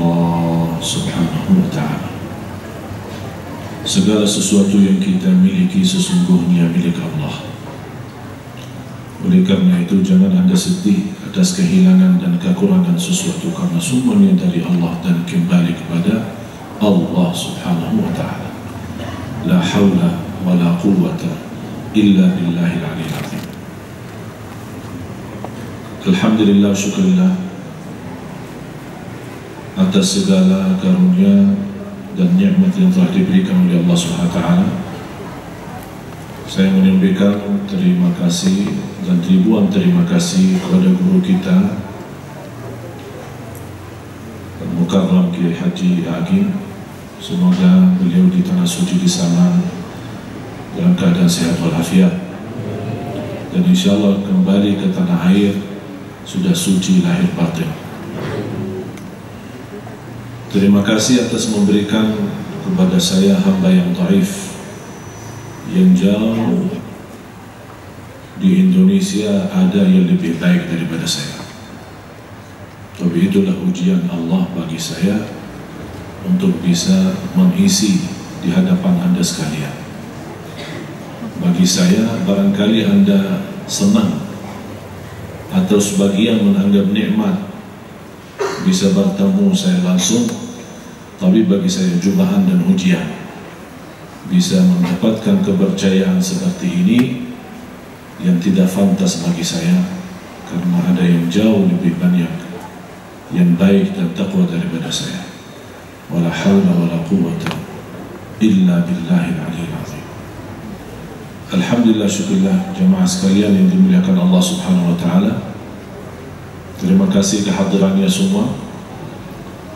Allah Subhanahu wa ta'ala. Segala sesuatu yang kita miliki sesungguhnya milik Allah. Oleh karena itu jangan Anda sedih atas kehilangan dan kekurangan sesuatu, karena semuanya dari Allah dan kembali kepada Allah Subhanahu wa ta'ala. La hawla wa la quwwata illa billahil aliyyil azim. Alhamdulillah, syukurillah atas segala karunia dan nikmat yang telah diberikan oleh Allah Subhanahu wa ta'ala. Saya menyampaikan terima kasih dan ribuan terima kasih kepada guru kita Mukarram Kiai Haji Agim. Semoga beliau di tanah suci di sana dalam keadaan sehat walafiat, dan insya Allah kembali ke tanah air sudah suci lahir batin. Terima kasih atas memberikan kepada saya hamba yang dhaif, yang jauh di Indonesia ada yang lebih baik daripada saya. Tapi itulah ujian Allah bagi saya untuk bisa mengisi di hadapan Anda sekalian. Bagi saya, barangkali Anda senang atau sebagian menganggap nikmat bisa bertemu saya langsung, tapi bagi saya cobaan dan ujian. Bisa mendapatkan kepercayaan seperti ini yang tidak fantas bagi saya, karena ada yang jauh lebih banyak yang baik dan takwa daripada saya. Wala hawla wala quwwata illa billahil aliyyil azim. Alhamdulillah, syukurlah jemaah sekalian yang dimuliakan Allah Subhanahu wa ta'ala. Terima kasih kehadirannya semua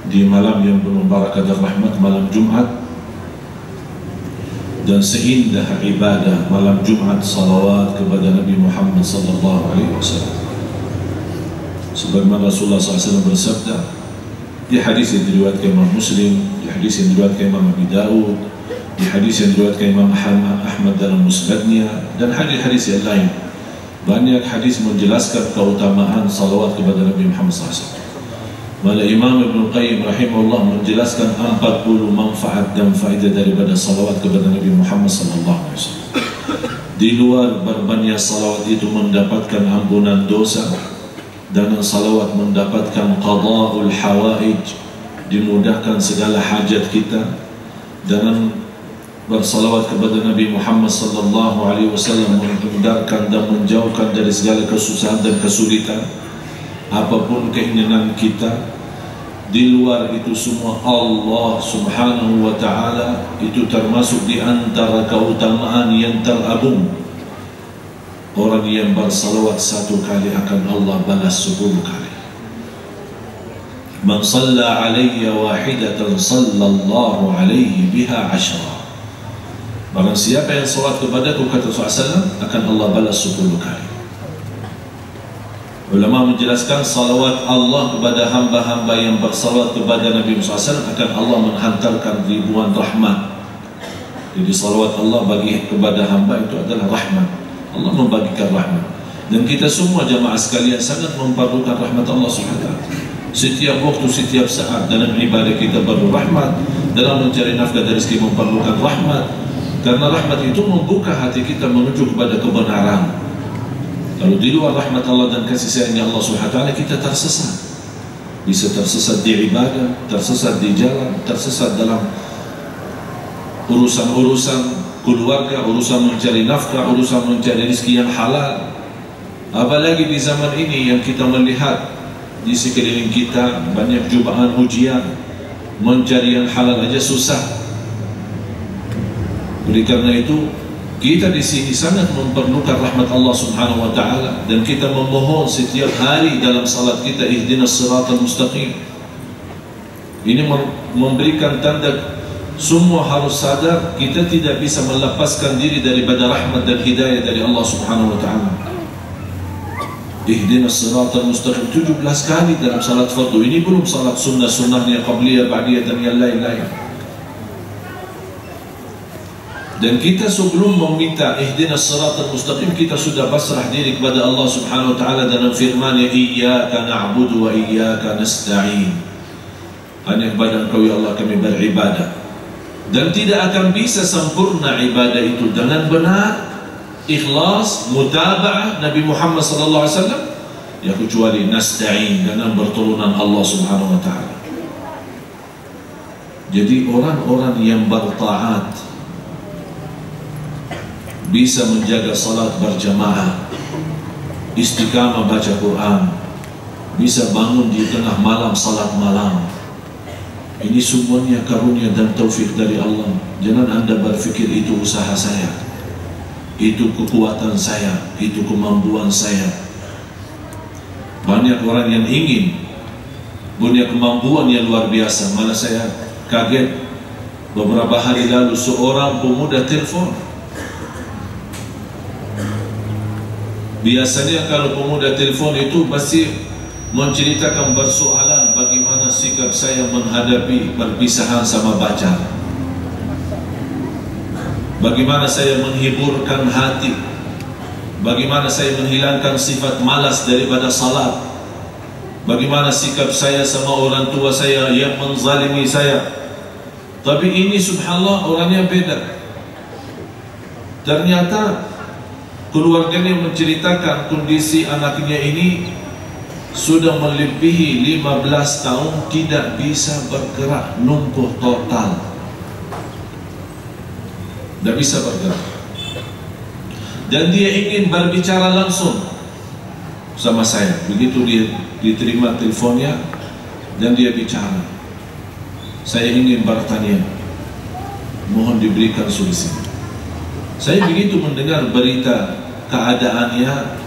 di malam yang penuh barakah dan rahmat, malam Jumat, dan seindah ibadah malam Jumat salawat kepada Nabi Muhammad sallallahu alaihi wasallam. Sebagaimana Rasulullah SAW bersabda di hadis yang diriwayatkan Imam Muslim, di hadis yang diriwayatkan Imam Abi Daud, di hadis yang diriwayatkan Imam Ahmad dalam Musnadnya, dan hadis-hadis yang lain. Banyak hadis menjelaskan keutamaan salawat kepada Nabi Muhammad SAW. Malah Imam Ibn Qayyim rahimahullah menjelaskan 40 manfaat dan faedah daripada salawat kepada Nabi Muhammad SAW. Di luar berbanyak salawat itu mendapatkan ampunan dosa, dan salawat mendapatkan qada'ul hawaij, dimudahkan segala hajat kita. Dan bersalawat kepada Nabi Muhammad sallallahu alaihi wasallam menghindarkan dan menjauhkan dari segala kesusahan dan kesulitan. Apapun keinginan kita, di luar itu semua Allah Subhanahu wa ta'ala itu termasuk di antara keutamaan yang teragung. Orang yang bersalawat 1 kali akan Allah balas 10 kali. Man salla alayya wahidatan sallallahu alaihi biha 10. Barang siapa yang salat kepadaku, kata SAW, akan Allah balas 10 kali. Ulama menjelaskan salawat Allah kepada hamba-hamba yang bersalawat kepada Nabi SAW akan Allah menghantarkan ribuan rahmat. Jadi salawat Allah bagi kepada hamba itu adalah rahmat. Allah membagikan rahmat, dan kita semua jamaah sekalian sangat memerlukan rahmat Allah SWT. Setiap waktu, setiap saat dalam ibadah kita perlu rahmat, dalam mencari nafkah dari rezeki memerlukan rahmat, karena rahmat itu membuka hati kita menuju kepada kebenaran. Kalau di luar rahmat Allah dan kasih sayangnya Allah SWT, kita tersesat. Bisa tersesat di ibadah, tersesat di jalan, tersesat dalam urusan-urusan keluarga, urusan mencari nafkah, urusan mencari rezeki yang halal. Apalagi di zaman ini yang kita melihat di sekeliling kita banyak cobaan, ujian, mencari yang halal aja susah. Oleh karena itu kita di sini sangat memerlukan rahmat Allah Subhanahu wa ta'ala, dan kita memohon setiap hari dalam salat kita, ihdinas siratal mustaqim. Ini memberikan tanda semua harus sadar kita tidak bisa melepaskan diri daripada rahmat dan hidayah dari Allah Subhanahu wa ta'ala. Ihdinas siratal mustaqim 17 kali dalam salat fardu. Ini belum salat sunnah-sunnahnya, qabliyah, ba'diyah dan yang lain-lain. Dan kita sebelum meminta ihdinas siratal mustaqim, kita sudah pasrah diri kepada Allah Subhanahu wa ta'ala dalam firman-Nya, iyyaka na'budu wa iyyaka nasta'in. Hanya kepada Engkau ya Allah kami beribadah. Dan tidak akan bisa sempurna ibadah itu dengan benar, ikhlas, mutaba'ah Nabi Muhammad sallallahu alaihi wasallam, ya kecuali nasta'in, dengan pertolongan Allah Subhanahu wa taala. Jadi orang-orang yang bertaat bisa menjaga salat berjamaah, istiqamah baca Quran, bisa bangun di tengah malam salat malam. Ini semuanya karunia dan taufik dari Allah. Jangan Anda berfikir itu usaha saya, itu kekuatan saya, itu kemampuan saya. Banyak orang yang ingin punya kemampuan yang luar biasa. Malah saya kaget beberapa hari lalu seorang pemuda telepon. Biasanya kalau pemuda telepon itu pasti menceritakan persoalan bagaimana sikap saya menghadapi perpisahan sama pacar, bagaimana saya menghiburkan hati, bagaimana saya menghilangkan sifat malas daripada salat, bagaimana sikap saya sama orang tua saya yang menzalimi saya. Tapi ini subhanallah orangnya beda. Ternyata keluarganya menceritakan kondisi anaknya ini sudah melebihi 15 tahun tidak bisa bergerak, lumpuh total, tidak bisa bergerak. Dan dia ingin berbicara langsung sama saya. Begitu dia diterima teleponnya dan dia bicara, saya ingin bertanya, mohon diberikan solusi. Saya begitu mendengar berita keadaannya,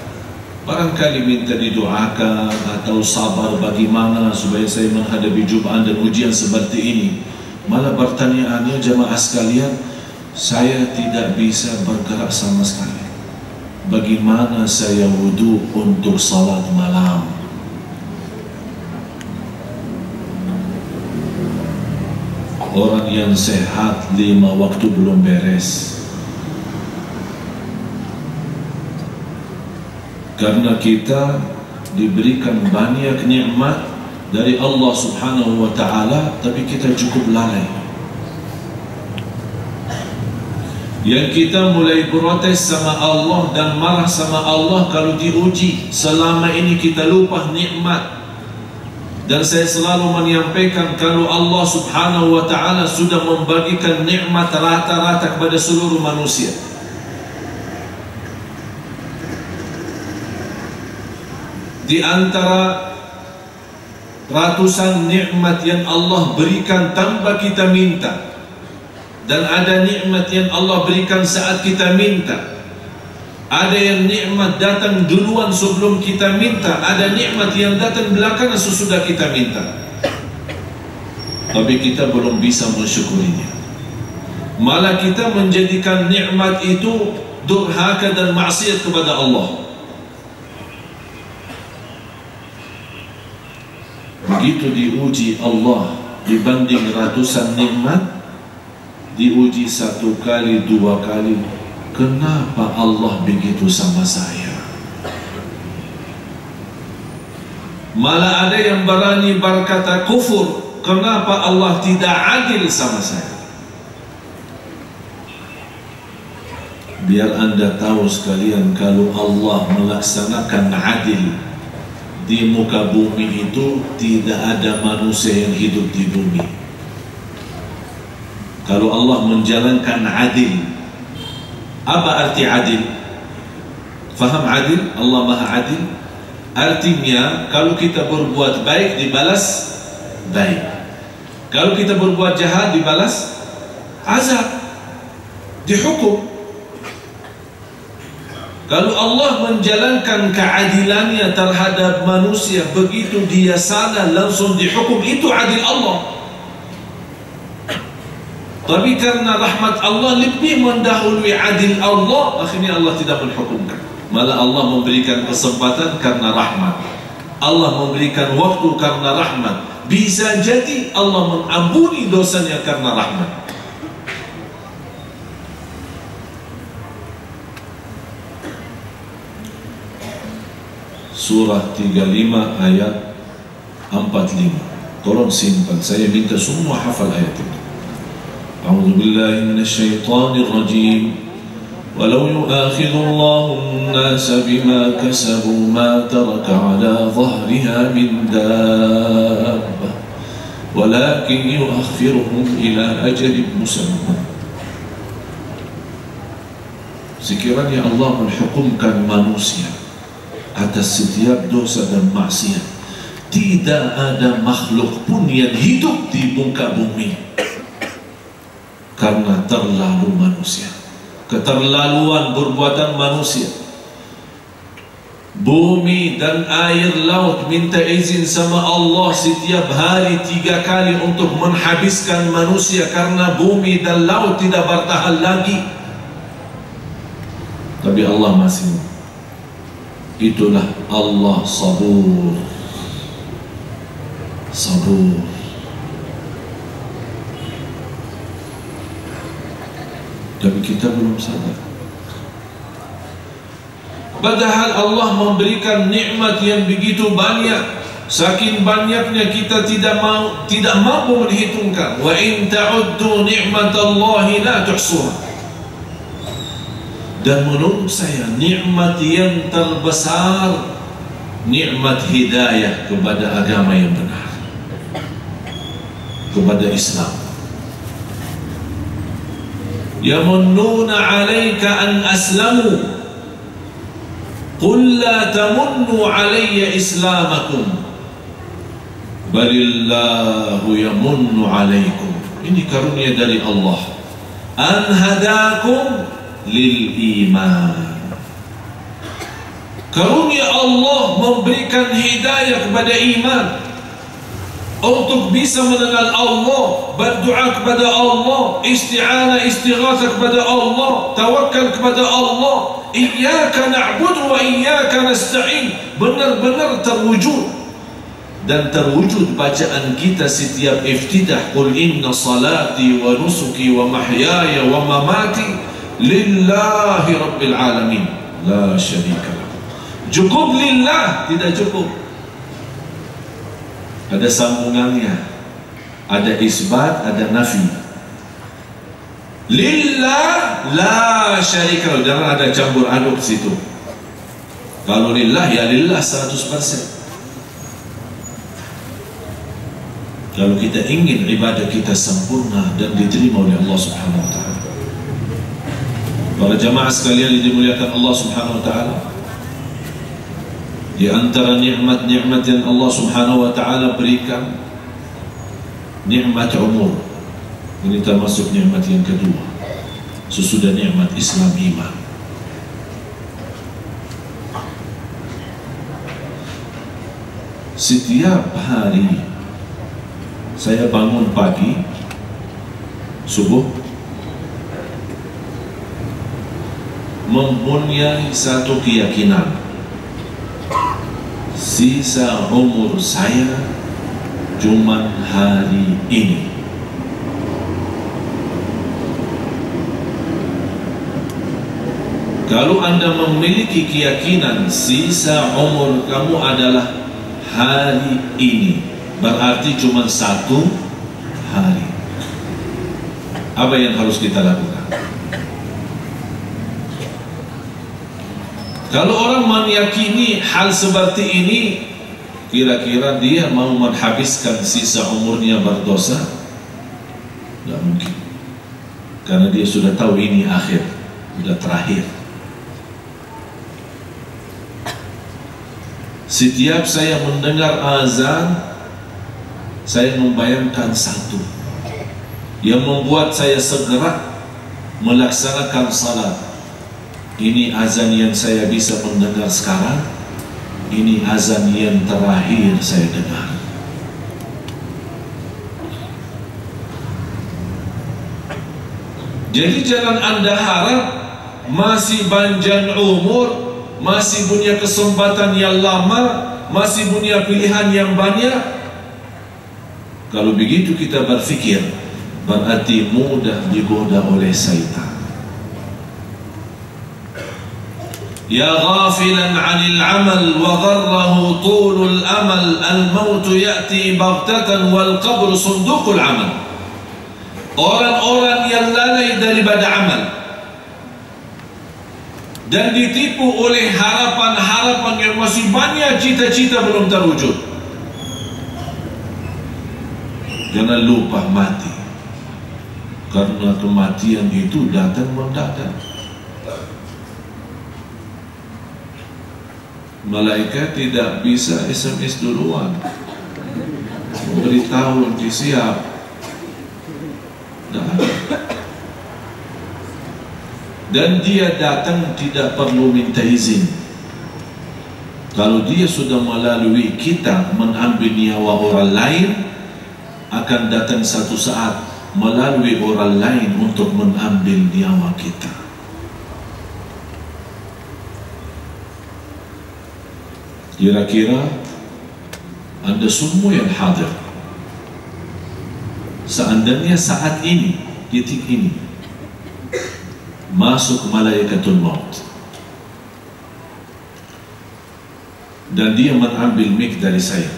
barangkali minta didoakan atau sabar bagaimana supaya saya menghadapi cubaan dan ujian seperti ini. Malah pertanyaannya jamaah sekalian, saya tidak bisa bergerak sama sekali. Bagaimana saya wudu untuk salat malam? Orang yang sehat 5 waktu belum beres. Karena kita diberikan banyak nikmat dari Allah Subhanahu wa taala, tapi kita cukup lalai. Yang kita mulai protes sama Allah dan marah sama Allah kalau diuji. Selama ini kita lupa nikmat. Dan saya selalu menyampaikan kalau Allah Subhanahu wa taala sudah membagikan nikmat rata-rata kepada seluruh manusia. Di antara ratusan nikmat yang Allah berikan tanpa kita minta, dan ada nikmat yang Allah berikan saat kita minta. Ada yang nikmat datang duluan sebelum kita minta, ada nikmat yang datang belakangan sesudah kita minta. Tapi kita belum bisa mensyukurinya. Malah kita menjadikan nikmat itu durhaka dan maksiat kepada Allah. Begitu diuji Allah dibanding ratusan nikmat, diuji 1 kali 2 kali, kenapa Allah begitu sama saya? Malah ada yang berani berkata kufur, kenapa Allah tidak adil sama saya? Biar Anda tahu sekalian, kalau Allah melaksanakan adil di muka bumi itu, tidak ada manusia yang hidup di bumi. Kalau Allah menjalankan adil, apa arti adil? Faham adil? Allah Maha Adil. Artinya kalau kita berbuat baik dibalas baik, kalau kita berbuat jahat dibalas azab, dihukum. Kalau Allah menjalankan keadilannya terhadap manusia, begitu dia salah langsung dihukum, itu adil Allah. Tapi karena rahmat Allah lebih mendahului adil Allah, akhirnya Allah tidak menghukumkan. Malah Allah memberikan kesempatan karena rahmat. Allah memberikan waktu karena rahmat. Bisa jadi Allah mengampuni dosanya karena rahmat. Surah 35 ayat 45. Tolong simpan, saya minta semua hafal ayat itu. A'udzu billahi minasyaitonir rajim. Walau yu'akhidhu Allahu an-nasa bima kasabu ma taraka 'ala dhahriha min dabbah walakin yu'akhiruhum ila ajalin musamma. Sekiranya Allah menghukumkan manusia atas setiap dosa dan maksiat, tidak ada makhluk pun yang hidup di muka bumi karena terlalu manusia, keterlaluan perbuatan manusia. Bumi dan air laut minta izin sama Allah setiap hari 3 kali untuk menghabiskan manusia karena bumi dan laut tidak bertahan lagi. Tapi Allah masih. Itulah Allah sabur. Sabur. Tapi kita belum sadar. Padahal Allah memberikan nikmat yang begitu banyak. Saking banyaknya kita tidak mampu menghitungkan. Wa in ta'uddu ni'matallahi la tuhsuha. Dan menurut saya nikmat yang terbesar nikmat hidayah kepada agama yang benar, kepada Islam. Yamunnuna 'alaika an aslamu qul la tamunnu 'alayya islamakum balillahu yamunnu 'alaykum. Ini karunia dari Allah. An hadakum lil iman. Karunia Allah memberikan hidayah kepada iman, untuk bisa mengenal Allah, berdoa kepada Allah, isti'anah istighatsah kepada Allah, tawakal kepada Allah. Iyyaka na'budu wa iyyaka nasta'in, benar-benar terwujud. Dan terwujud bacaan kita setiap iftidah, qul inna salati wa nusuki wa mahyaya wa mamati lillahi rabbil alamin la syarika lah. Cukup lillah, tidak cukup. Ada sambungannya, ada isbat, ada nafi. Lillah la syarika lah, jangan ada campur aduk situ. Kalau lillah ya lillah 100%. Kalau kita ingin ibadah kita sempurna dan diterima oleh Allah Subhanahu wa taala. Para jamaah sekalian yang dimuliakan Allah Subhanahu wa taala, di antara nikmat-nikmat yang Allah Subhanahu wa taala berikan, nikmat umur. Ini termasuk nikmat yang kedua sesudah nikmat Islam iman. Setiap hari saya bangun pagi subuh, mempunyai satu keyakinan, sisa umur saya cuma hari ini. Kalau Anda memiliki keyakinan sisa umur kamu adalah hari ini, berarti cuma satu hari. Apa yang harus kita lakukan? Kalau orang meyakini hal seperti ini, kira-kira dia mau menghabiskan sisa umurnya berdosa? Tidak mungkin. Karena dia sudah tahu ini akhir, sudah terakhir. Setiap saya mendengar azan, saya membayangkan satu yang membuat saya segera melaksanakan salat. Ini azan yang saya bisa mendengar sekarang, ini azan yang terakhir saya dengar. Jadi jangan Anda harap masih panjang umur, masih punya kesempatan yang lama, masih punya pilihan yang banyak. Kalau begitu kita berfikir, berarti mudah digoda oleh syaitan. Ya ghafilan 'anil 'amal wa gharrahu tulul amal, al-maut ya'ti baghtatan wal qabru sunduqul 'amal. Orang-orang yang lalai daripada amal dan ditipu oleh harapan-harapan yang masih banyak, cita-cita belum terwujud. Jangan lupa mati, karena kematian itu datang mendadak. Malaikat tidak bisa SMS duluan memberitahu nanti siap. Dan dia datang tidak perlu minta izin. Kalau dia sudah melalui kita mengambil nyawa orang lain, akan datang satu saat melalui orang lain untuk mengambil nyawa kita. Kira-kira Anda semua yang hadir, seandainya saat ini, detik ini, masuk malaikatul maut dan dia mengambil mic dari saya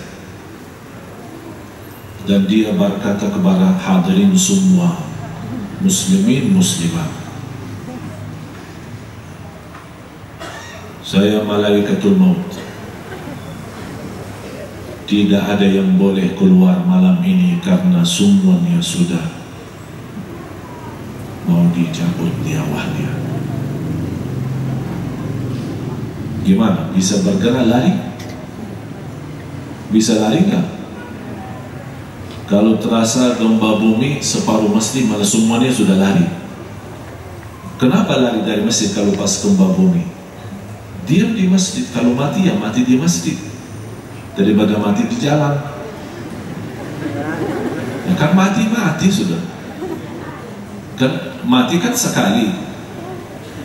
dan dia berkata kepada hadirin semua, muslimin muslimat, saya malaikatul maut, tidak ada yang boleh keluar malam ini karena semuanya sudah mau dicabut nyawanya. Gimana? Bisa bergerak lari? Bisa lari nggak? Kalau terasa gempa bumi separuh masjid malah semuanya sudah lari. Kenapa lari dari masjid kalau pas gempa bumi? Diam di masjid. Kalau mati ya mati di masjid daripada mati di jalan. Ya kan mati sudah. Kan mati kan sekali.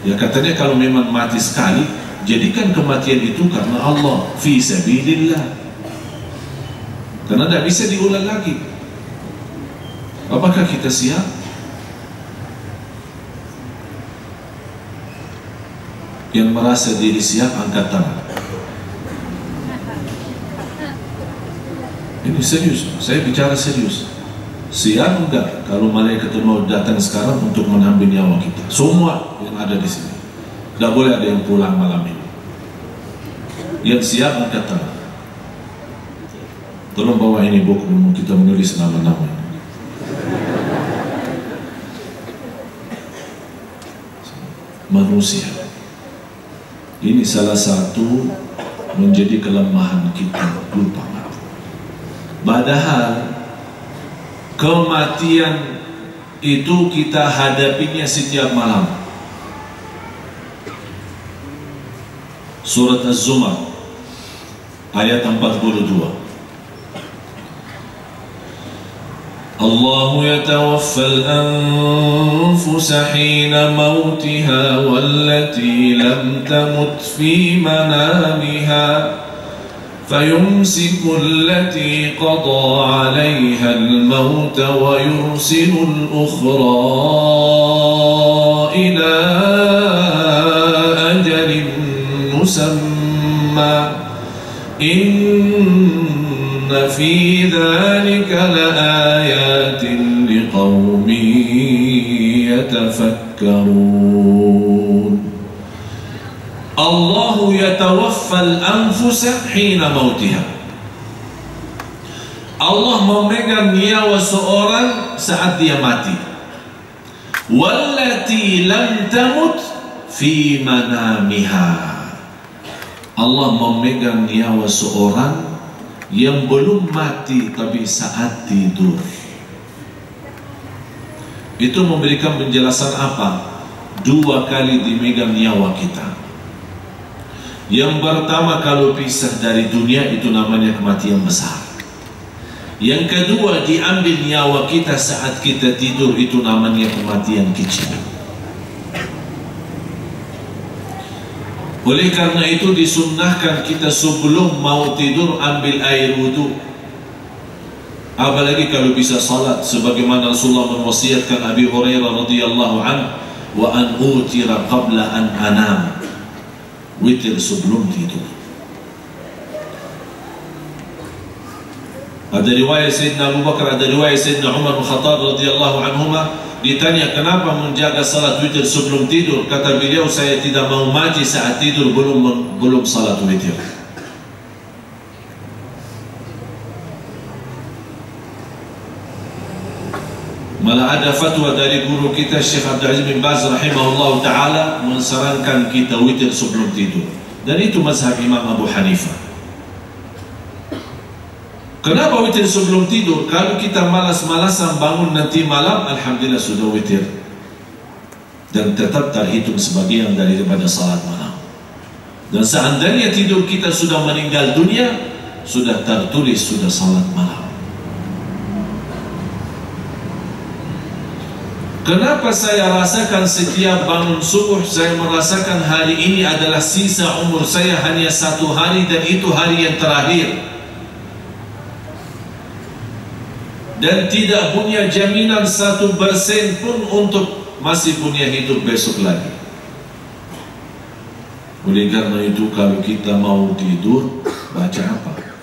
Ya katanya kalau memang mati sekali, jadikan kematian itu karena Allah, fi sabilillah, karena tidak bisa diulang lagi. Apakah kita siap? Yang merasa diri siap angkat tangan. Ini serius, saya bicara serius. Siap enggak kalau malaikat maut datang sekarang untuk mengambil nyawa kita? Semua yang ada di sini. Tidak boleh ada yang pulang malam ini. Yang siap angkat tangan. Tolong bawa ini buku, kita menulis nama-nama. Manusia. Ini salah satu menjadi kelemahan kita, lupa mati. Padahal kematian itu kita hadapinya setiap malam. Surat Az-Zumar ayat 42. Allahu yatawaffal anfusa hina mautiha wallati lam tamut fi manamiha فيمسك التي قضى عليها الموت ويرسل الأخرى إلى أجل مسمى إن في ذلك لآيات لقوم يتفكرون. Allahu yatawaffal anfusa hina mautiha. Allah memegang nyawa seorang saat dia mati. Wallati lam tamut fi manamiha. Allah memegang nyawa seorang yang belum mati tapi saat tidur. Itu memberikan penjelasan apa? Dua kali dimegang nyawa kita. Yang pertama, kalau pisah dari dunia itu namanya kematian besar. Yang kedua, diambil nyawa kita saat kita tidur, itu namanya kematian kecil. Oleh karena itu disunnahkan kita sebelum mau tidur ambil air wudu. Apalagi kalau bisa salat, sebagaimana Rasulullah mewasiatkan Abi Hurairah radhiyallahu anhu, wa an utira qabla an anam. witir sebelum tidur. Ada riwayat Sayyidina Abu Bakar, ada riwayat Sayyidina Umar bin Khattab radhiyallahu anhuma, ditanya kenapa menjaga salat witir sebelum tidur. Kata beliau, saya tidak mau mati saat tidur belum salat witir. Malah ada fatwa dari guru kita Syekh Abdul Aziz bin Baz rahimahullah ta'ala mensarankan kita witir sebelum tidur. Dan itu mazhab Imam Abu Hanifah. Kenapa witir sebelum tidur? Kalau kita malas-malasan bangun nanti malam, alhamdulillah sudah witir, dan tetap terhitung sebagian daripada salat malam. Dan seandainya tidur kita sudah meninggal dunia, sudah tertulis sudah salat malam. Kenapa saya rasakan setiap bangun subuh, saya merasakan hari ini adalah sisa umur saya hanya 1 hari, dan itu hari yang terakhir, dan tidak punya jaminan 1% pun untuk masih punya hidup besok lagi. Oleh karena itu, kalau kita mau tidur, baca apa?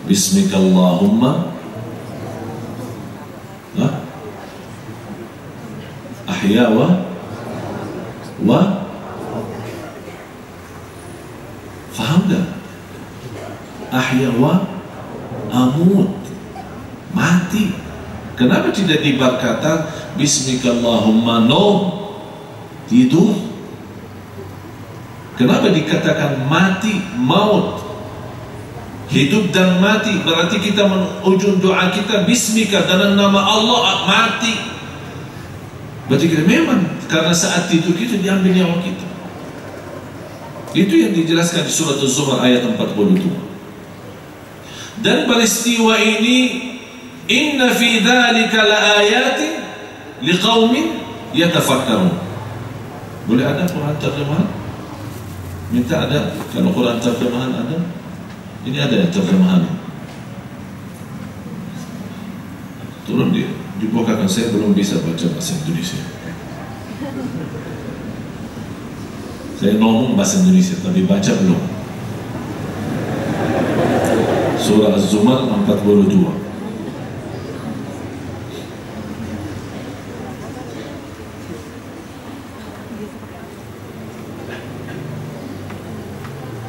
Bismikallahumma ahya wa faham tak? Ahya wa amut, mati. Kenapa tidak diberkata Bismikallahumma nom, tidur? Kenapa dikatakan mati, maut, hidup dan mati? Berarti kita ujung doa kita Bismika, dalam nama Allah, mati. Berarti kita memang karena saat tidur kita diambil nyawa kita. Itu yang dijelaskan di surat Az-Zumar ayat 42. Dan peristiwa ini, inna fi dzalika laayatin liqaumin yatafakkarun. Boleh ada Quran terjemahan? Minta ada. Kalau Quran terjemahan ada, ini ada terjemahan. Turun dia, dibukakan. Saya belum bisa baca bahasa Indonesia. Saya ngomong bahasa Indonesia tapi baca belum. Surah Az-Zumar 42.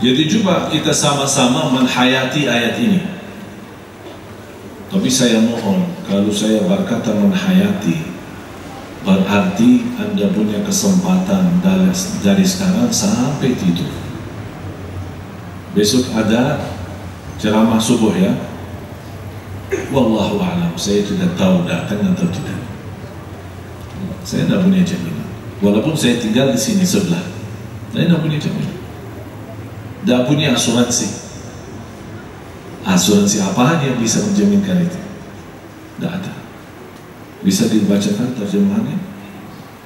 Jadi coba kita sama-sama menghayati ayat ini. Tapi saya mohon, kalau saya berkata menghayati, berarti Anda punya kesempatan dari sekarang sampai tidur. Besok ada ceramah subuh ya. Wallahu a'lam, saya tidak tahu datang atau tidak. Saya tidak punya jaminan. Walaupun saya tinggal di sini sebelah, saya tidak punya jaminan. Tidak punya asuransi. Asuransi apaan yang bisa menjaminkan itu? Tidak ada. Bisa dibacakan terjemahannya?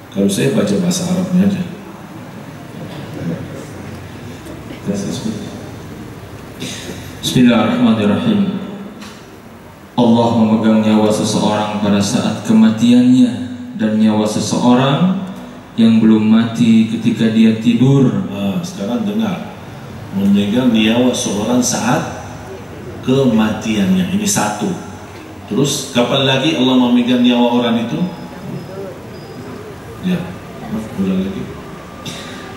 Kalau saya baca bahasa Arabnya aja. Bismillahirrahmanirrahim. Allah memegang nyawa seseorang pada saat kematiannya, dan nyawa seseorang yang belum mati ketika dia tidur. Sekarang dengar, memegang nyawa seorang saat kematiannya, ini satu. Terus kapan lagi Allah memegang nyawa orang itu? Ya, ulang lagi.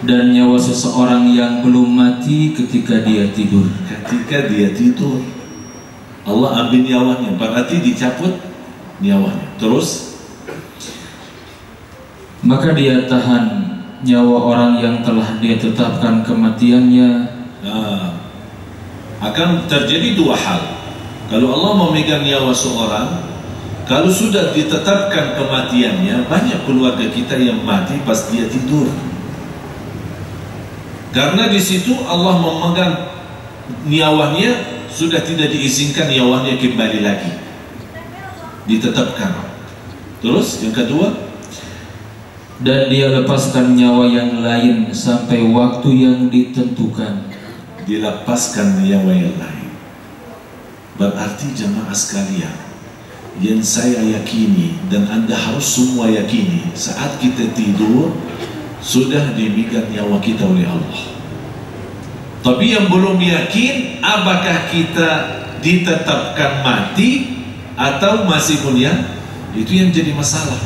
Dan nyawa seseorang yang belum mati ketika dia tidur. Ketika dia tidur, Allah ambil nyawanya, berarti dicabut nyawanya. Terus maka dia tahan nyawa orang yang telah dia tetapkan kematiannya. Akan terjadi dua hal. Kalau Allah memegang nyawa seorang, kalau sudah ditetapkan kematiannya, banyak keluarga kita yang mati pas dia tidur. Karena di situ Allah memegang nyawanya, sudah tidak diizinkan nyawanya kembali lagi, ditetapkan. Terus yang kedua, dan dia lepaskan nyawa yang lain sampai waktu yang ditentukan. Dilepaskan nyawa yang lain. Berarti jamaah sekalian, yang saya yakini dan Anda harus semua yakini, saat kita tidur sudah diberikan nyawa kita oleh Allah. Tapi yang belum yakin apakah kita ditetapkan mati atau masih punya, itu yang jadi masalah.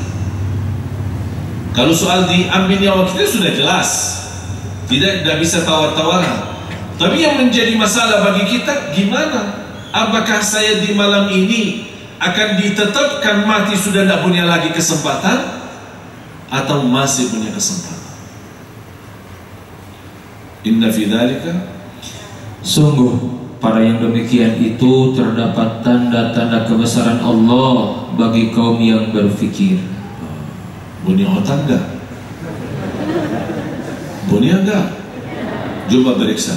Kalau soal diambil nyawa kita sudah jelas, tidak bisa tawar-tawaran. Tapi yang menjadi masalah bagi kita, gimana? Apakah saya di malam ini akan ditetapkan mati, sudah tidak punya lagi kesempatan, atau masih punya kesempatan? Inna fi dzalika, sungguh pada yang demikian itu terdapat tanda-tanda kebesaran Allah bagi kaum yang berfikir. Bunyi otak enggak? Bunyi enggak? Coba periksa.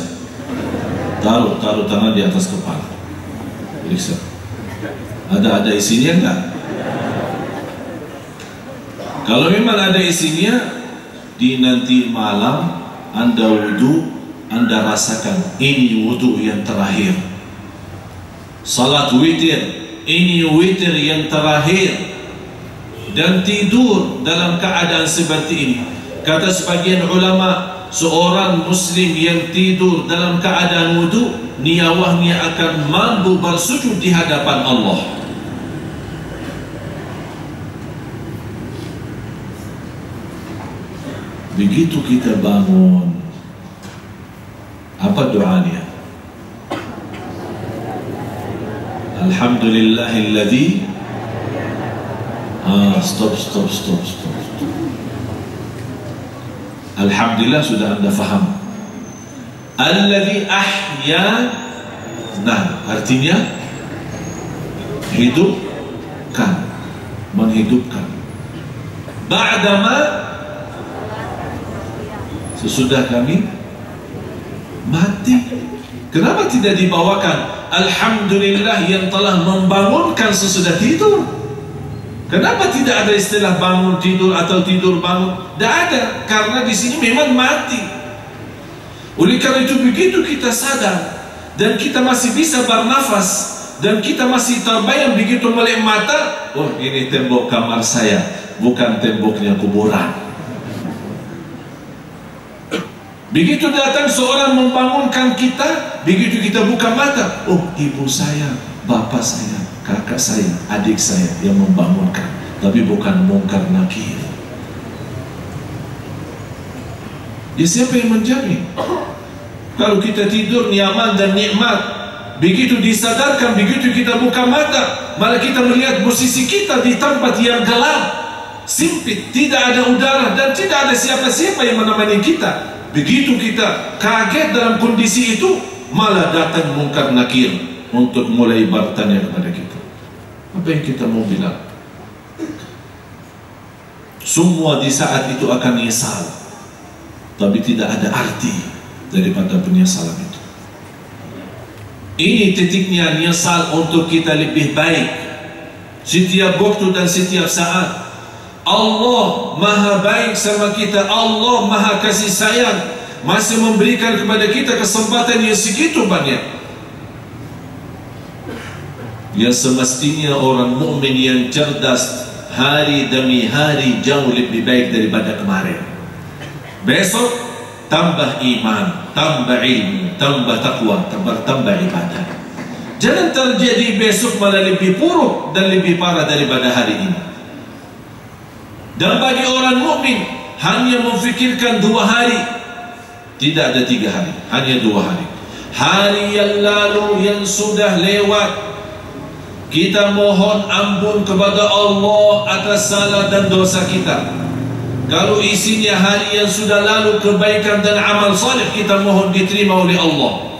Taruh tangan di atas kepala. Periksa. Ada isinya enggak? Kalau memang ada isinya, di nanti malam Anda wudu, Anda rasakan ini wudu yang terakhir. Salat witir, ini witir yang terakhir. Dan tidur dalam keadaan seperti ini. Kata sebagian ulama, seorang muslim yang tidur dalam keadaan wudu, nyawanya akan mampu bersujud di hadapan Allah. Begitu kita bangun, apa doanya? Alhamdulillahilladzi, stop. Alhamdulillah sudah Anda faham. Alladzi ahya, nah artinya hidupkan, menghidupkan. Ba'dama, sesudah kami mati. Kenapa tidak dibawakan Alhamdulillah yang telah membangunkan sesudah tidur? Kenapa tidak ada istilah bangun tidur atau tidur bangun? Tidak ada, karena di sini memang mati. Oleh karena itu begitu kita sadar dan kita masih bisa bernafas dan kita masih terbayang begitu melek mata, oh ini tembok kamar saya, bukan temboknya kuburan. Begitu datang seorang membangunkan kita, begitu kita buka mata, oh ibu saya, bapak saya, kakak saya, adik saya yang membangunkan, tapi bukan mungkar nakir. Ya siapa yang menjamin? Kalau kita tidur nyaman dan nikmat, begitu disadarkan, begitu kita buka mata, malah kita melihat posisi kita di tempat yang gelap, sempit, tidak ada udara dan tidak ada siapa-siapa yang menemani kita. Begitu kita kaget dalam kondisi itu, malah datang mungkar nakir untuk mulai bertanya kepada kita. Apa yang kita mau bilang? Semua di saat itu akan nyesal, tapi tidak ada arti daripada penyesalan itu. Ini titiknya nyesal untuk kita lebih baik setiap waktu dan setiap saat. Allah maha baik sama kita, Allah maha kasih sayang, masih memberikan kepada kita kesempatan yang segitu banyak. Yang semestinya orang mukmin yang cerdas hari demi hari jauh lebih baik daripada kemarin. Besok tambah iman, tambah ilmu, tambah takwa, tambah ibadah. Jangan terjadi besok malah lebih buruk dan lebih parah daripada hari ini. Dan bagi orang mukmin hanya memfikirkan 2 hari, tidak ada 3 hari, hanya 2 hari. Hari yang lalu yang sudah lewat, kita mohon ampun kepada Allah atas salah dan dosa kita. Kalau isinya hari yang sudah lalu kebaikan dan amal saleh, kita mohon diterima oleh Allah.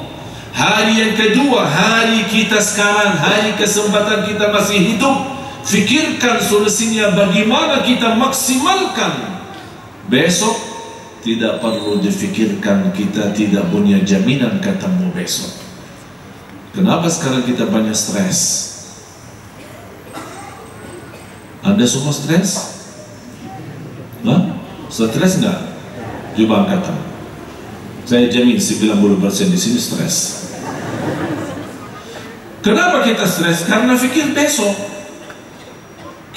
Hari yang kedua, hari kita sekarang, hari kesempatan kita masih hidup. Fikirkan solusinya bagaimana kita maksimalkan. Besok tidak perlu difikirkan, kita tidak punya jaminan ketemu besok. Kenapa sekarang kita banyak stres? Anda semua stres? Stres enggak? Coba angkat tangan. Saya jamin 90% di sini stres. Kenapa kita stres? Karena fikir besok.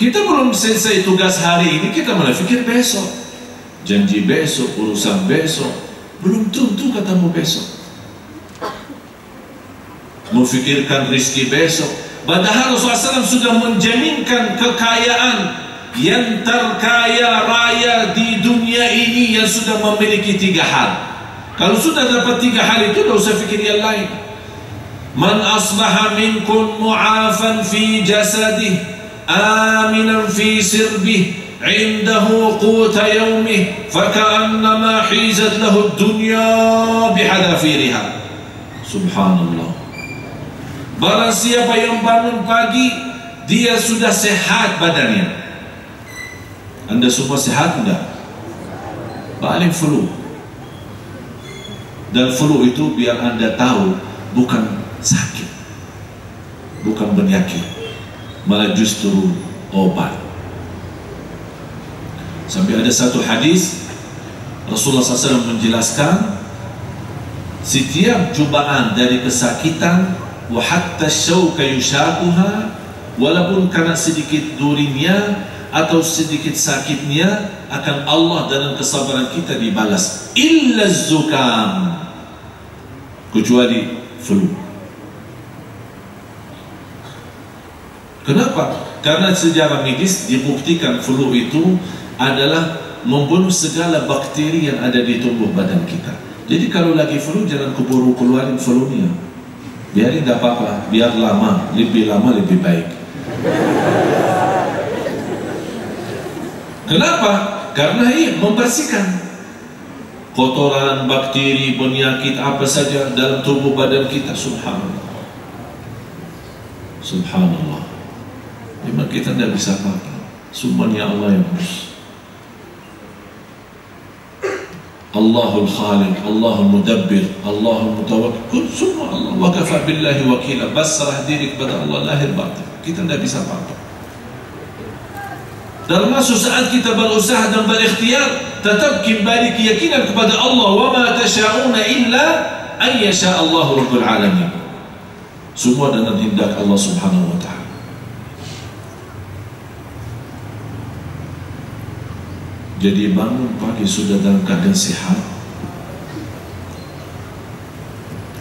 Kita belum selesai tugas hari ini, kita malah fikir besok. janji besok, urusan besok, belum tentu ketemu besok. Memfikirkan rezeki besok, padahal Rasulullah SAW sudah menjaminkan kekayaan yang terkaya raya di dunia ini, yang sudah memiliki 3 hal. Kalau sudah dapat 3 hal itu, tidak usah fikir yang lain. Man asbaha minkum mu'afan fi jasadih, aminan fi sirbih, indahu quta yaumih, faka'annama hizat lahu dunya bihadafiriha. Subhanallah. Barang siapa yang bangun pagi, dia sudah sehat badannya. Anda semua sehat enggak? Paling flu. Dan flu itu biar Anda tahu bukan sakit, bukan penyakit, malah justru obat. Sampai ada satu hadis Rasulullah SAW menjelaskan, setiap cubaan dari kesakitan, wa hatta syauka yushakuha, walaupun karena sedikit durinya atau sedikit sakitnya, akan Allah dalam kesabaran kita dibalas. Illa zukam, kecuali flu. Kenapa? Karena sejarah medis dibuktikan flu itu adalah membunuh segala bakteri yang ada di tubuh badan kita. Jadi kalau lagi flu, jangan keburu keluarin flu-nya. Biarin, gak apa-apa, biar lama lebih baik. Kenapa? Karena ini membersihkan kotoran, bakteri, penyakit apa saja dalam tubuh badan kita. Subhanallah. Subhanallah. Memang kita tidak bisa apa-apa. Semuanya Allah yang urus. Allahul Khaliq, Allahul Mudabbir, Allahul Mutawakkil, semua Allah. Wa kafa billahi wakila. Basrah diri kepada Allah lahir batin. Kita tidak bisa apa-apa. Dalam masa saat kita berusaha dan berikhtiar, tetap kembali keyakinan kepada Allah. Wa ma tasha'una illa an yasha Allahu Rabbul Alamin. Semua dengan kehendak Allah Subhanahu wa ta'ala. Jadi bangun pagi sudah dalam keadaan sehat